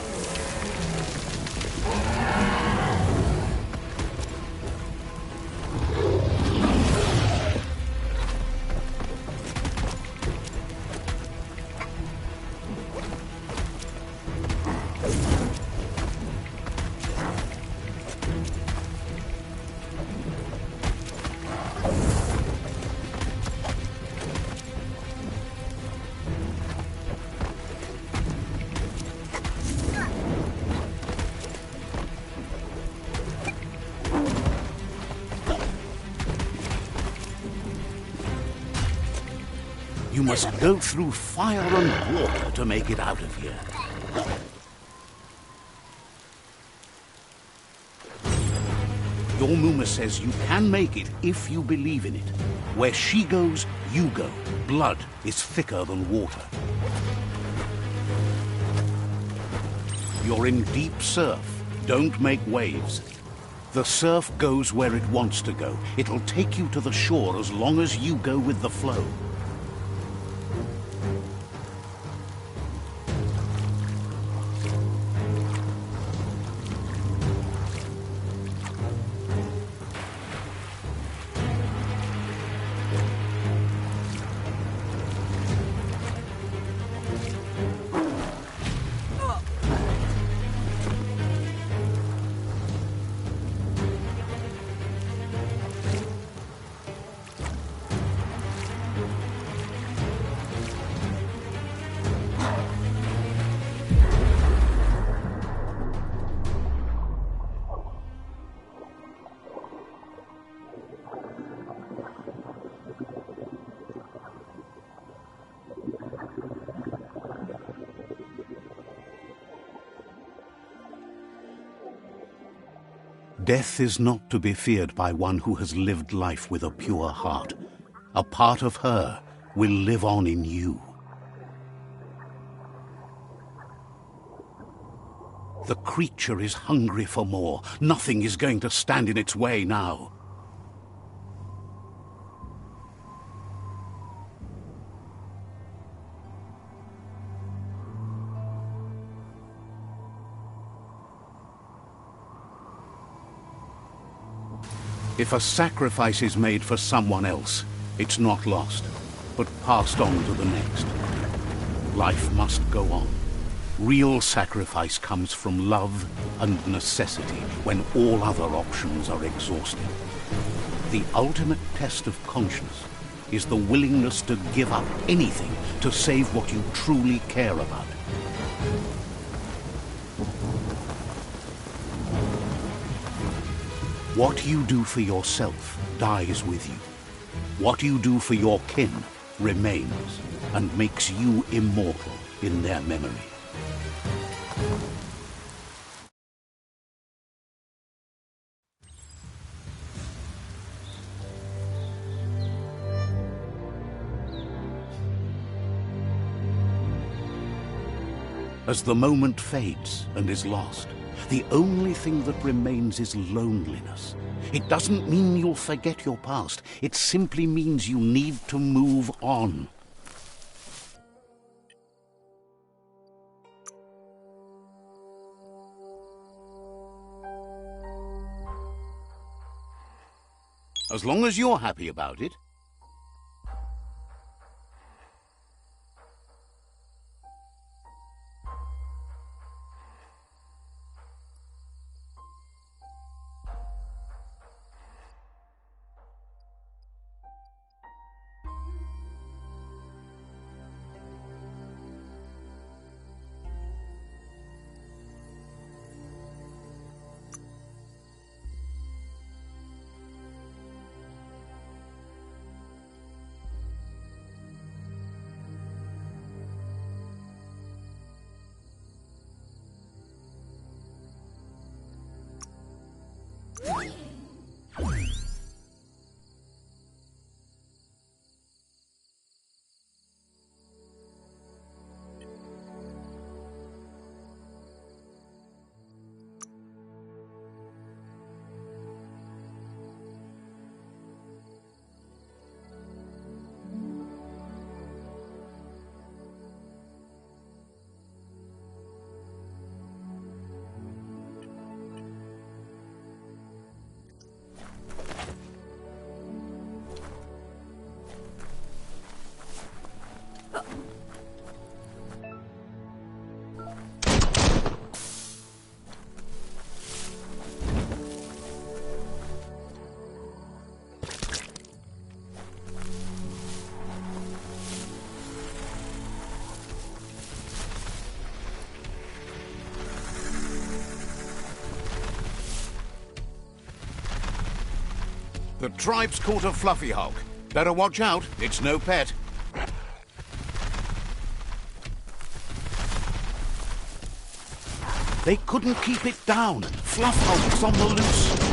You must go through fire and water to make it out of here. Your Muma says you can make it if you believe in it. Where she goes, you go. Blood is thicker than water. You're in deep surf. Don't make waves. The surf goes where it wants to go. It'll take you to the shore as long as you go with the flow. Death is not to be feared by one who has lived life with a pure heart. A part of her will live on in you. The creature is hungry for more. Nothing is going to stand in its way now. If a sacrifice is made for someone else, it's not lost, but passed on to the next. Life must go on. Real sacrifice comes from love and necessity when all other options are exhausted. The ultimate test of conscience is the willingness to give up anything to save what you truly care about. What you do for yourself dies with you. What you do for your kin remains and makes you immortal in their memory. As the moment fades and is lost, the only thing that remains is loneliness. It doesn't mean you'll forget your past. It simply means you need to move on. As long as you're happy about it. The tribe's caught a fluffy hog. Better watch out, it's no pet. They couldn't keep it down. Fluff hog's on the loose.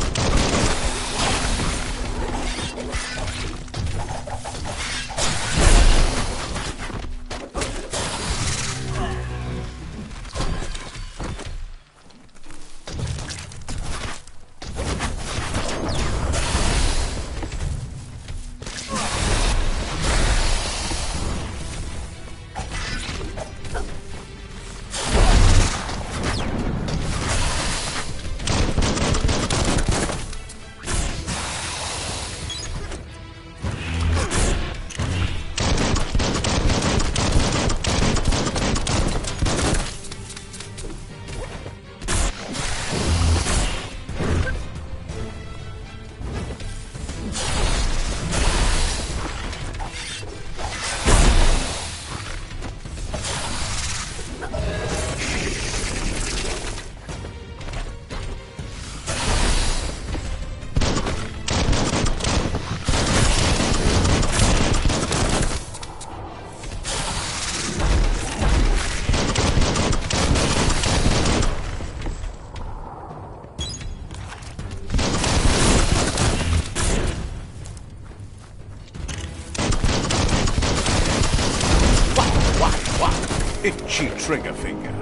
Itchy trigger finger.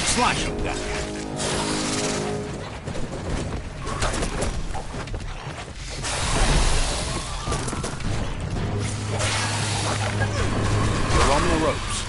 Slash them down. You're on the ropes.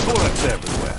Bullets everywhere.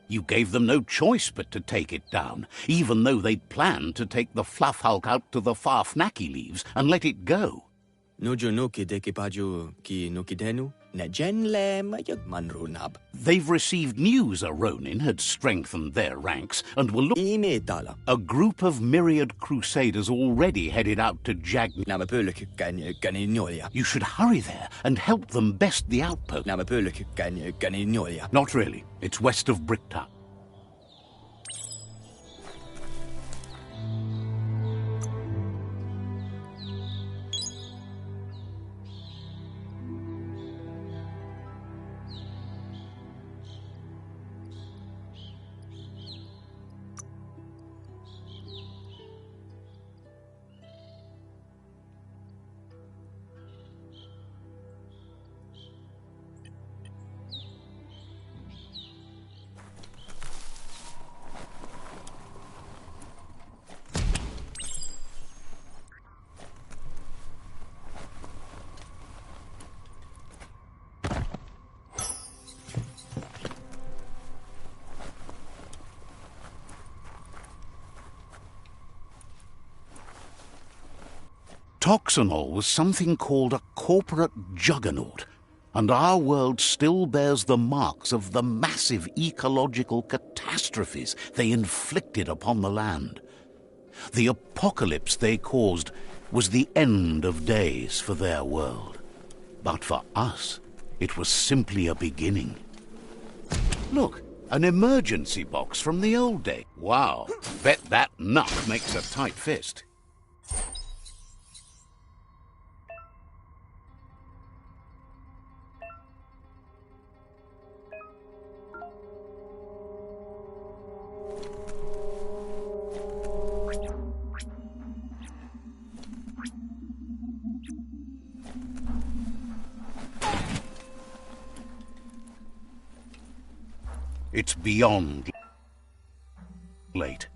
You gave them no choice but to take it down, even though they'd planned to take the Fluff Hulk out to the Farfnacky Leaves and let it go. They've received news a Ronin had strengthened their ranks and were a group of myriad crusaders already headed out to You should hurry there and help them best the outpost. Not really. It's west of Bricktown. Toxanol was something called a corporate juggernaut, and our world still bears the marks of the massive ecological catastrophes they inflicted upon the land. The apocalypse they caused was the end of days for their world. But for us, it was simply a beginning. Look, an emergency box from the old day. Wow, bet that nut makes a tight fist. It's beyond late.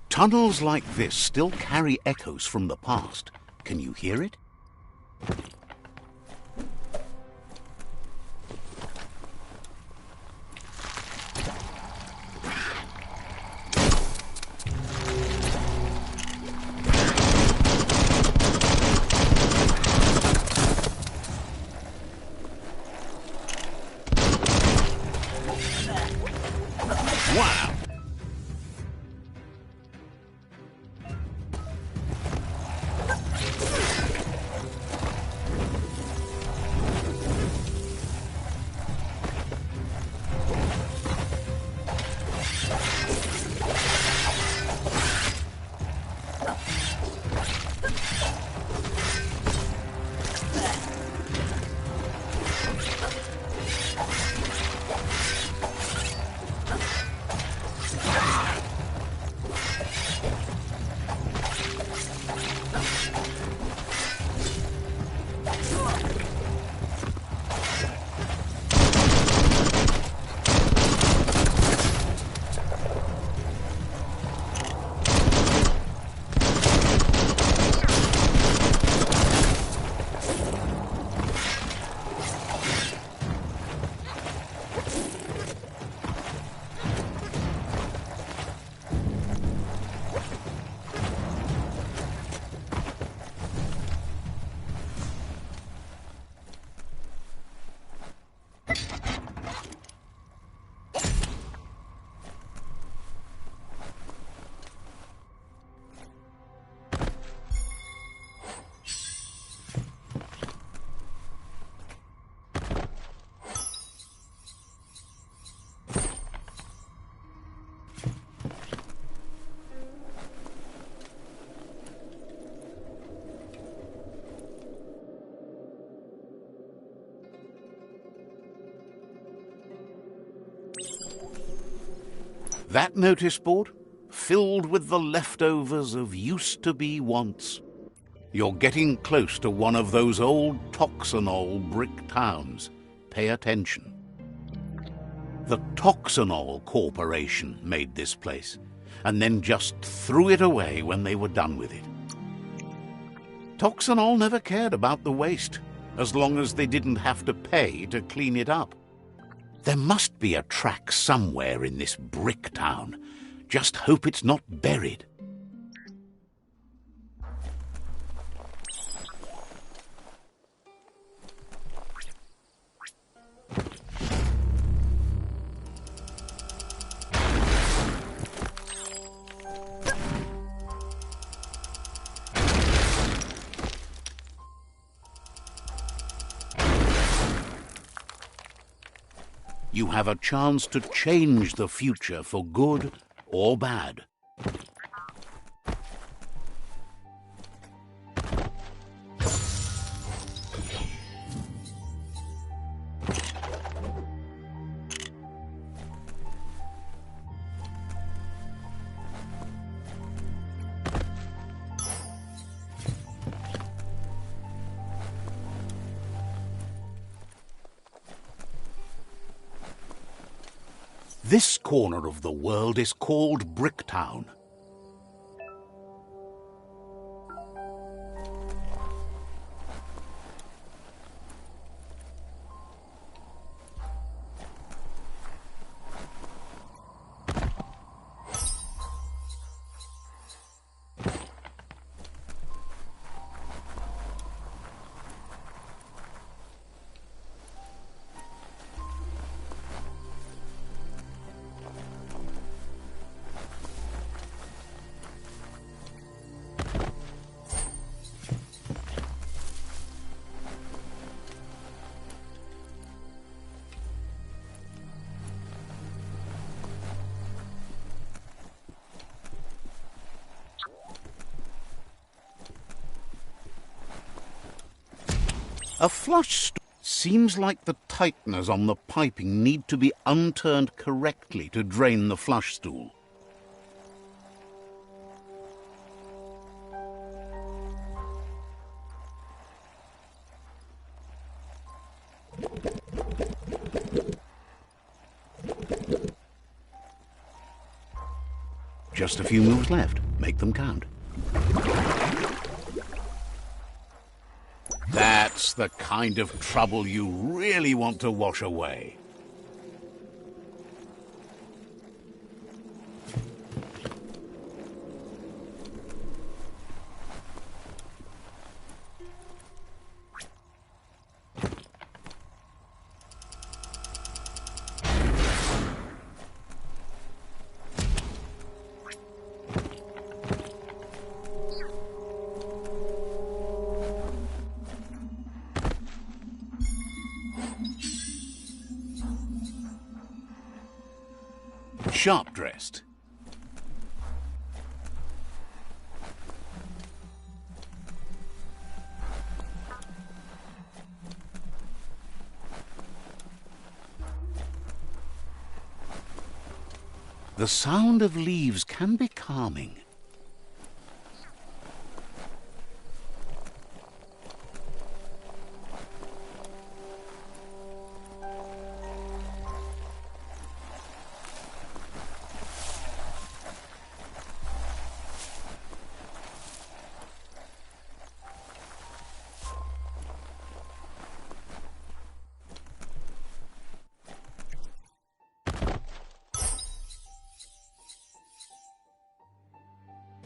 Tunnels like this still carry echoes from the past. Can you hear it? Wow! That notice board, filled with the leftovers of used-to-be wants. You're getting close to one of those old Toxanol brick towns. Pay attention. The Toxanol Corporation made this place, and then just threw it away when they were done with it. Toxanol never cared about the waste, as long as they didn't have to pay to clean it up. There must be a track somewhere in this brick town. Just hope it's not buried. You have a chance to change the future for good or bad. This corner of the world is called Bricktown. A flush seems like the tighteners on the piping need to be unturned correctly to drain the flush stool. Just a few moves left. Make them count. That's the kind of trouble you really want to wash away. Sharp dressed. The sound of leaves can be calming.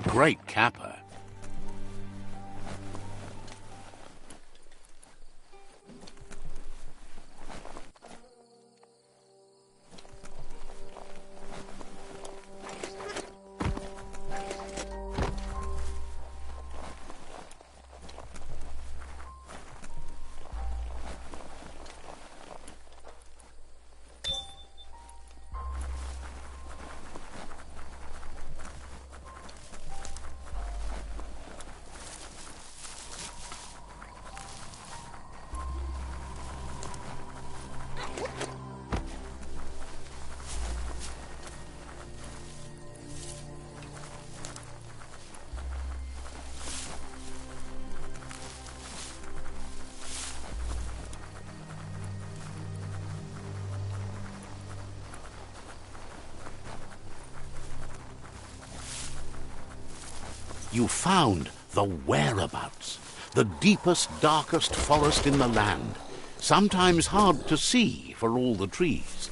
Great capper. You found the whereabouts, the deepest, darkest forest in the land, sometimes hard to see for all the trees.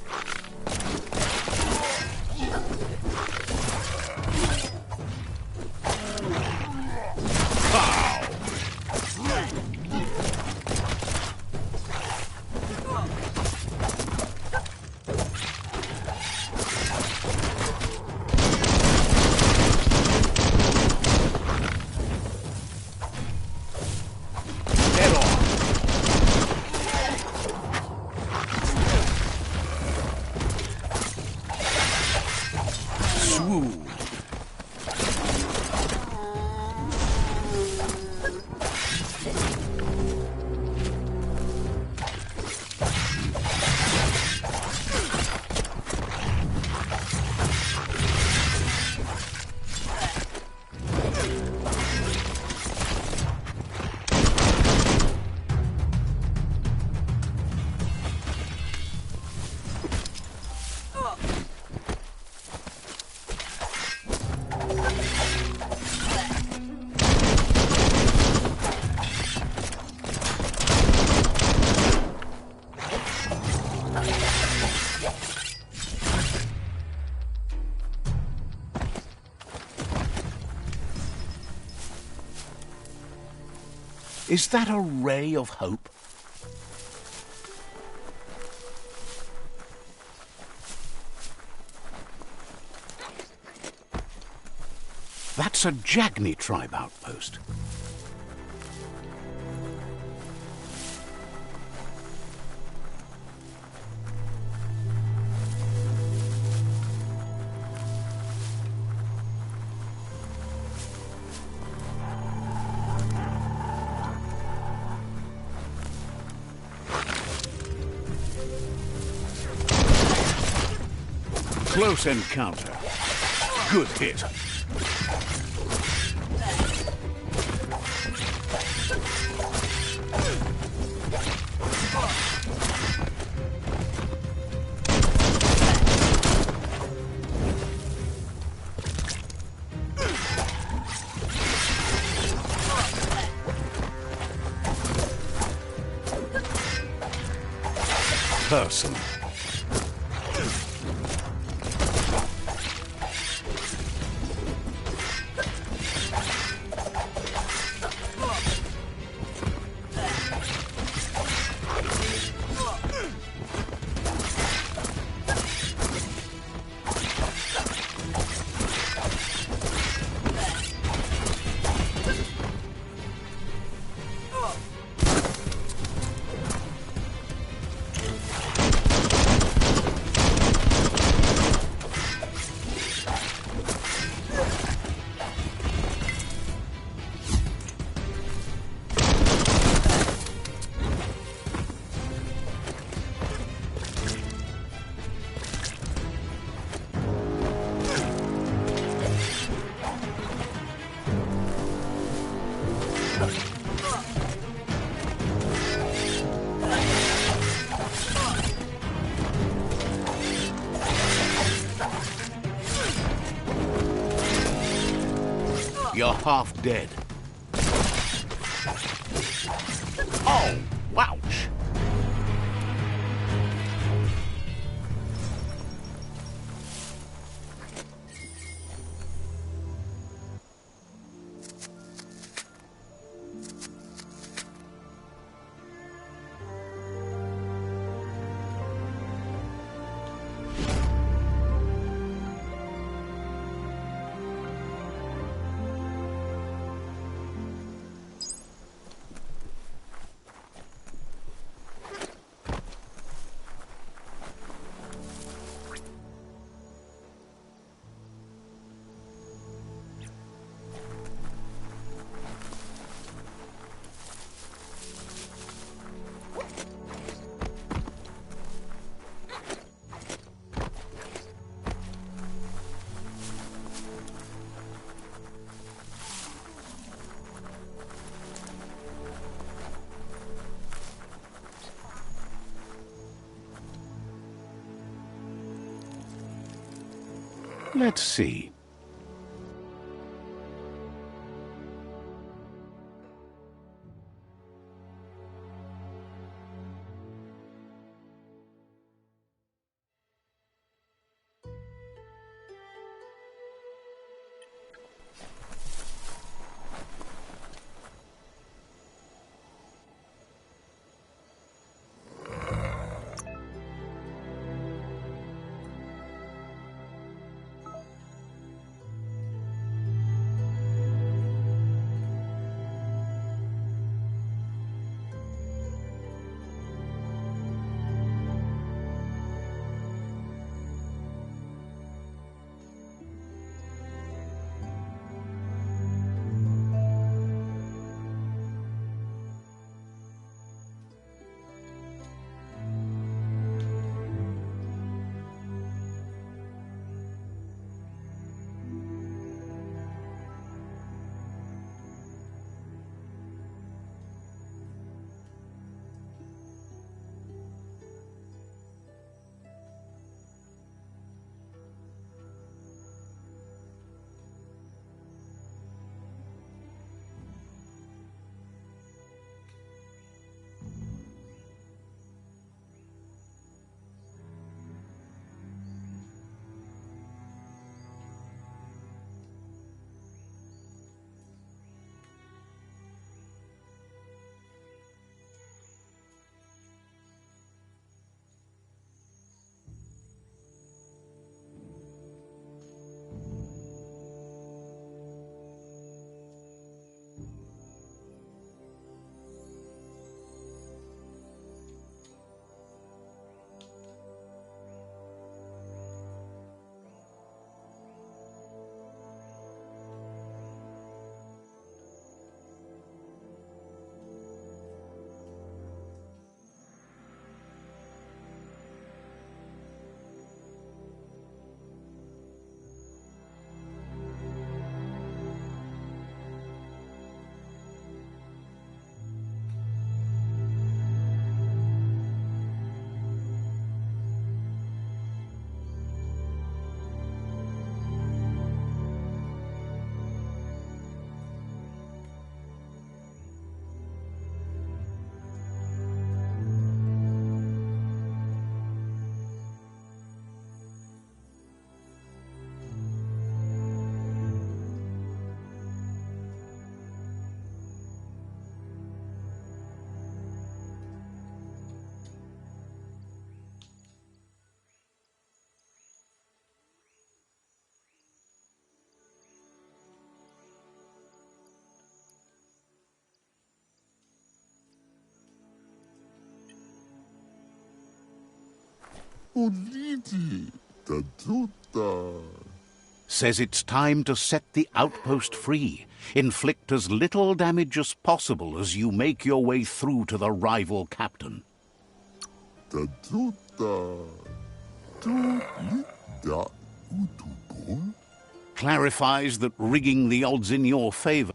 Is that a ray of hope? That's a Jagni tribe outpost. Close encounter. Good hit. Person. You're half dead. Oh, wouch! Let's see. Puliti, tatuta. Says it's time to set the outpost free. Inflict as little damage as possible as you make your way through to the rival captain. Tatuta. Tulita utubol. Clarifies that rigging the odds in your favor.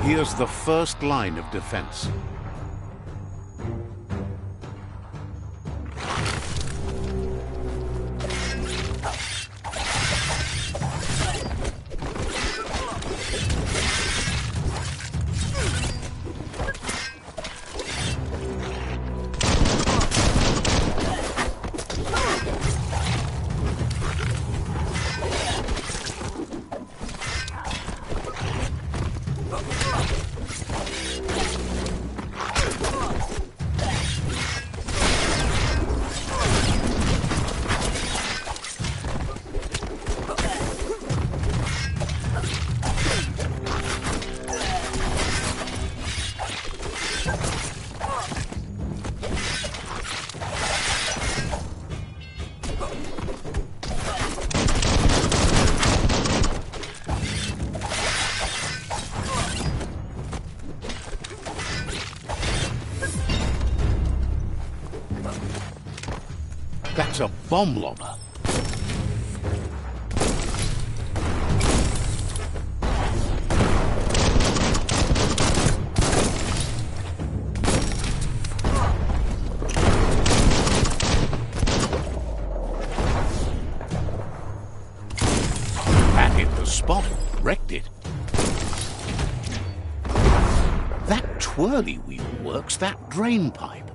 Here's the first line of defense. That's a bomb lobber. That hit the spot, wrecked it. That twirly wheel works that drain pipe.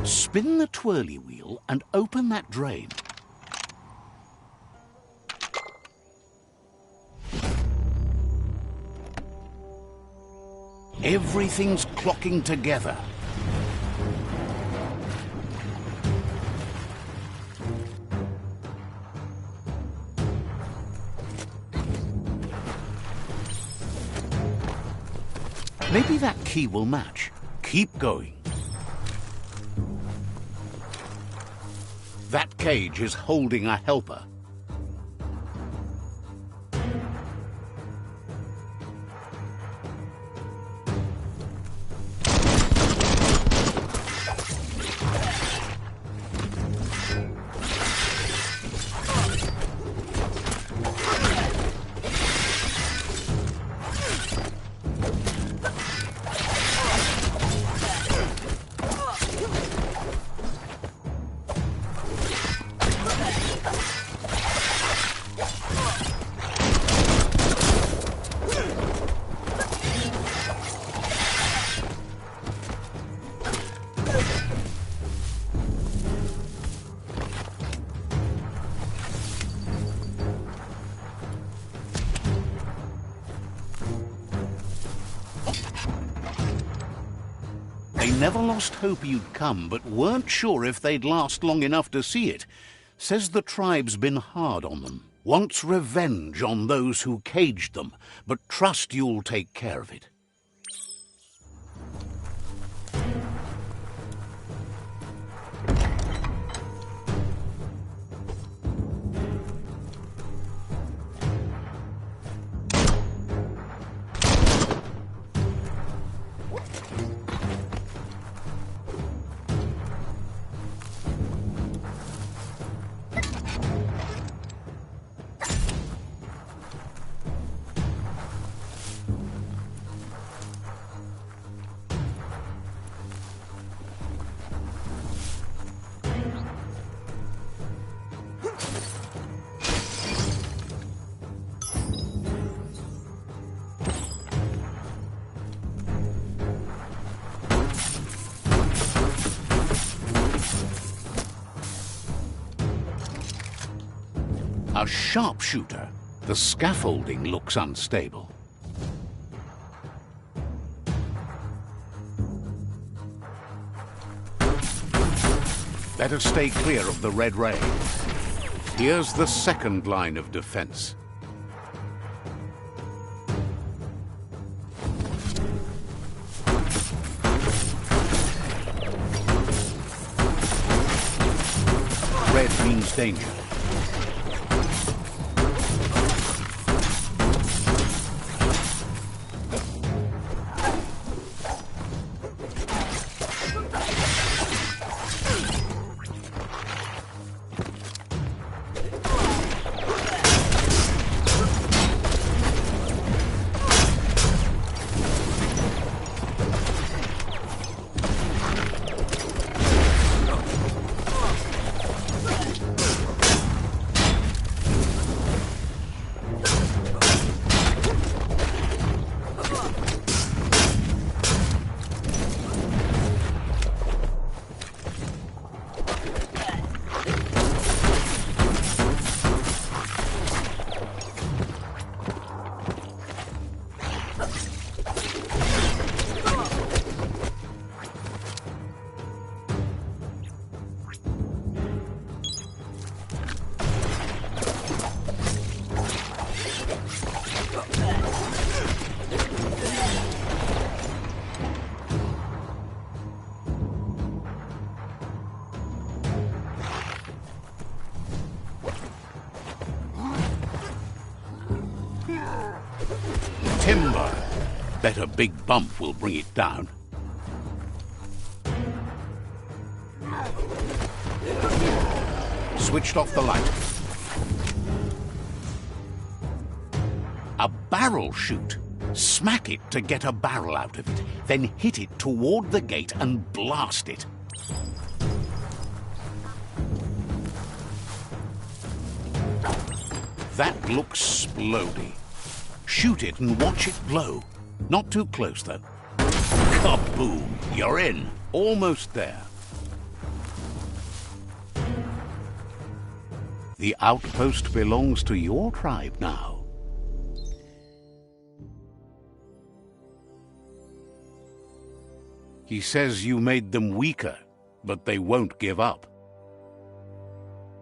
Spin the twirly wheel and open that drain. Everything's clocking together. Maybe that key will match. Keep going. That cage is holding a helper. They never lost hope you'd come, but weren't sure if they'd last long enough to see it. Says the tribe's been hard on them. Wants revenge on those who caged them, but trust you'll take care of it. A sharpshooter. The scaffolding looks unstable. Better stay clear of the red ray. Here's the second line of defense. Red means danger. Timber. Bet a big bump will bring it down. Switched off the light. A barrel shoot. Smack it to get a barrel out of it, then hit it toward the gate and blast it. That looks splody. Shoot it and watch it blow. Not too close, though. Kaboom! You're in. Almost there. The outpost belongs to your tribe now. He says you made them weaker, but they won't give up.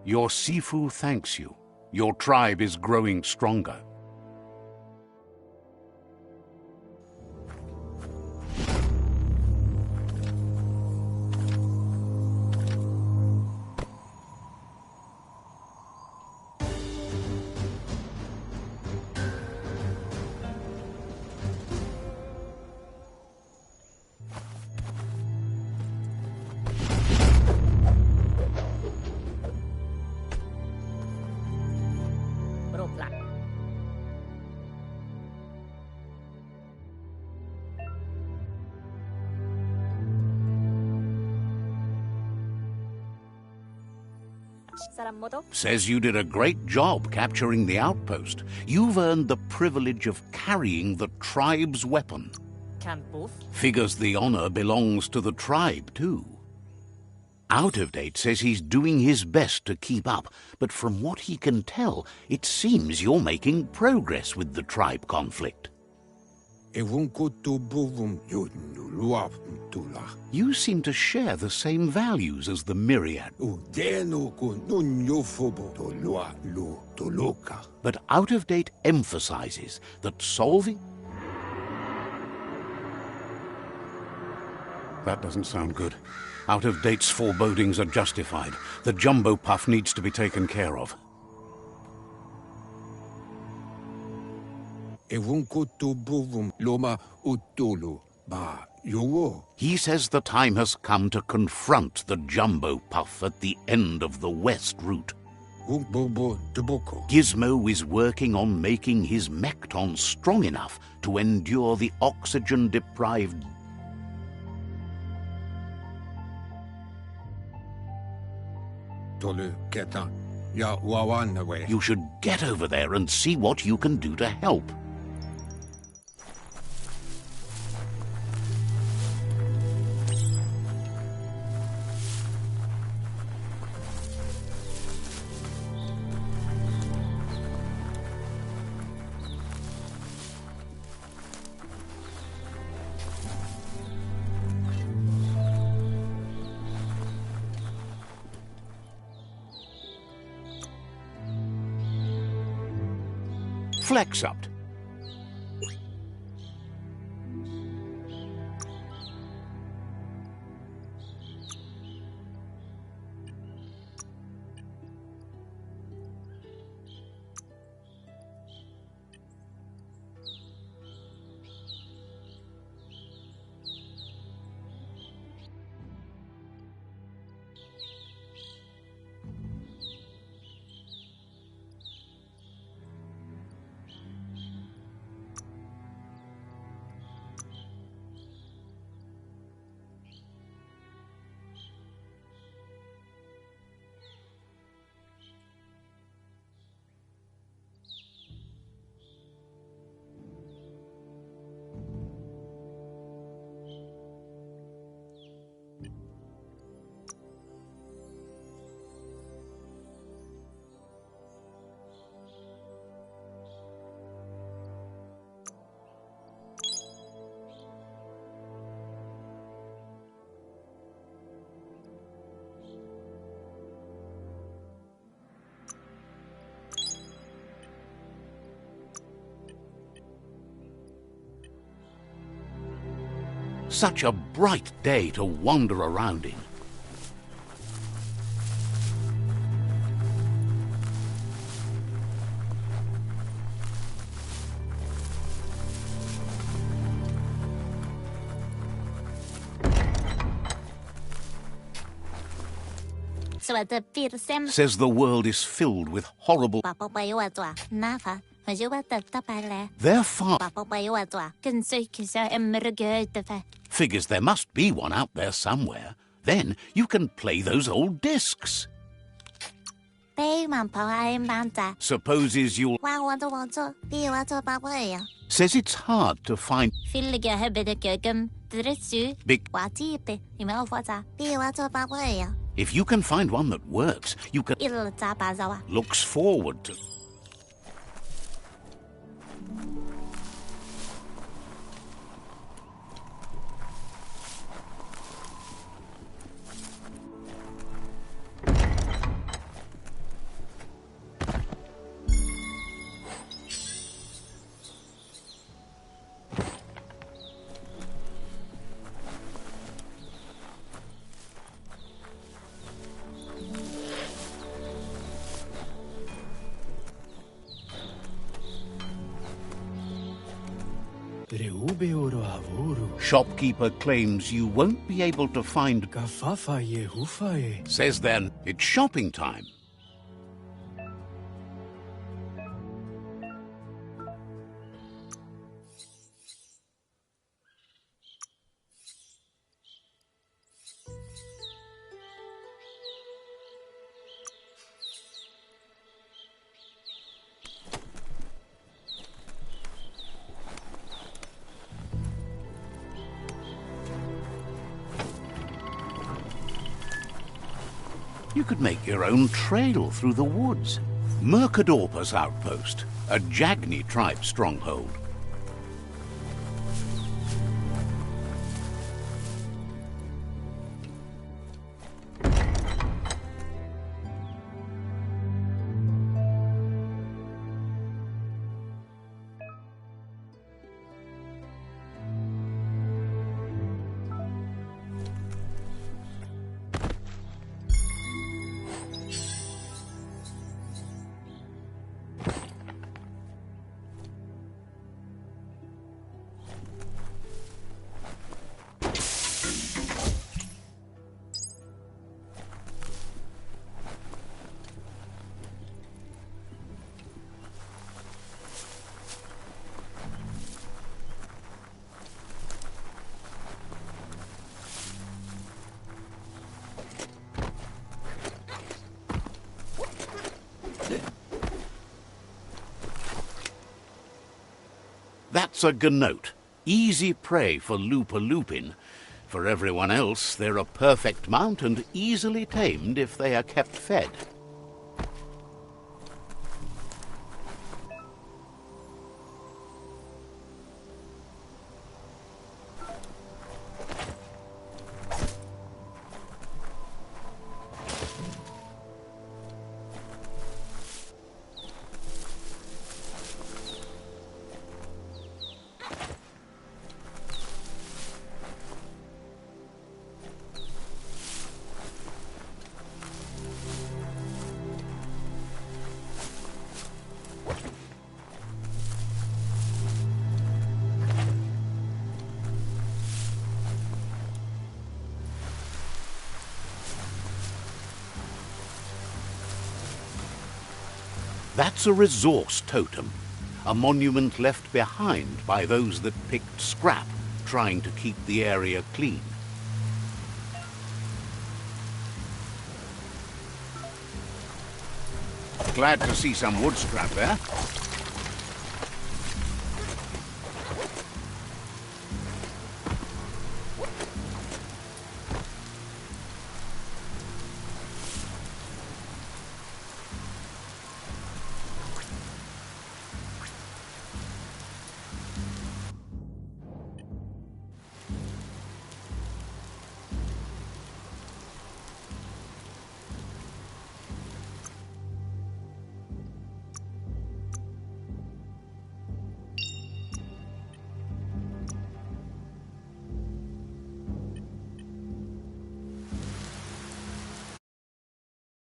Your Sifu thanks you. Your tribe is growing stronger. Says you did a great job capturing the outpost. You've earned the privilege of carrying the tribe's weapon. Figures the honor belongs to the tribe, too. Out of Date says he's doing his best to keep up, but from what he can tell, it seems you're making progress with the tribe conflict. You seem to share the same values as the Myriad. But Out of Date emphasizes that solving... That doesn't sound good. Out of Date's forebodings are justified. The jumbo puff needs to be taken care of. He says the time has come to confront the jumbo puff at the end of the west route. Gizmo is working on making his Mekton strong enough to endure the oxygen-deprived... You should get over there and see what you can do to help. flex up. Such a bright day to wander around in. Says the world is filled with horrible... They're far... Figures there must be one out there somewhere. Then you can play those old discs. Supposes you'll... Says it's hard to find... Big... If you can find one that works, you can... Looks forward to... Shopkeeper claims you won't be able to find... Says then, it's shopping time. You could make your own trail through the woods. Mercadorpa's outpost, a Jagni tribe stronghold. That's a gnote, easy prey for Lupin. For everyone else, they're a perfect mount and easily tamed if they are kept fed. That's a resource totem, a monument left behind by those that picked scrap, trying to keep the area clean. Glad to see some wood scrap there.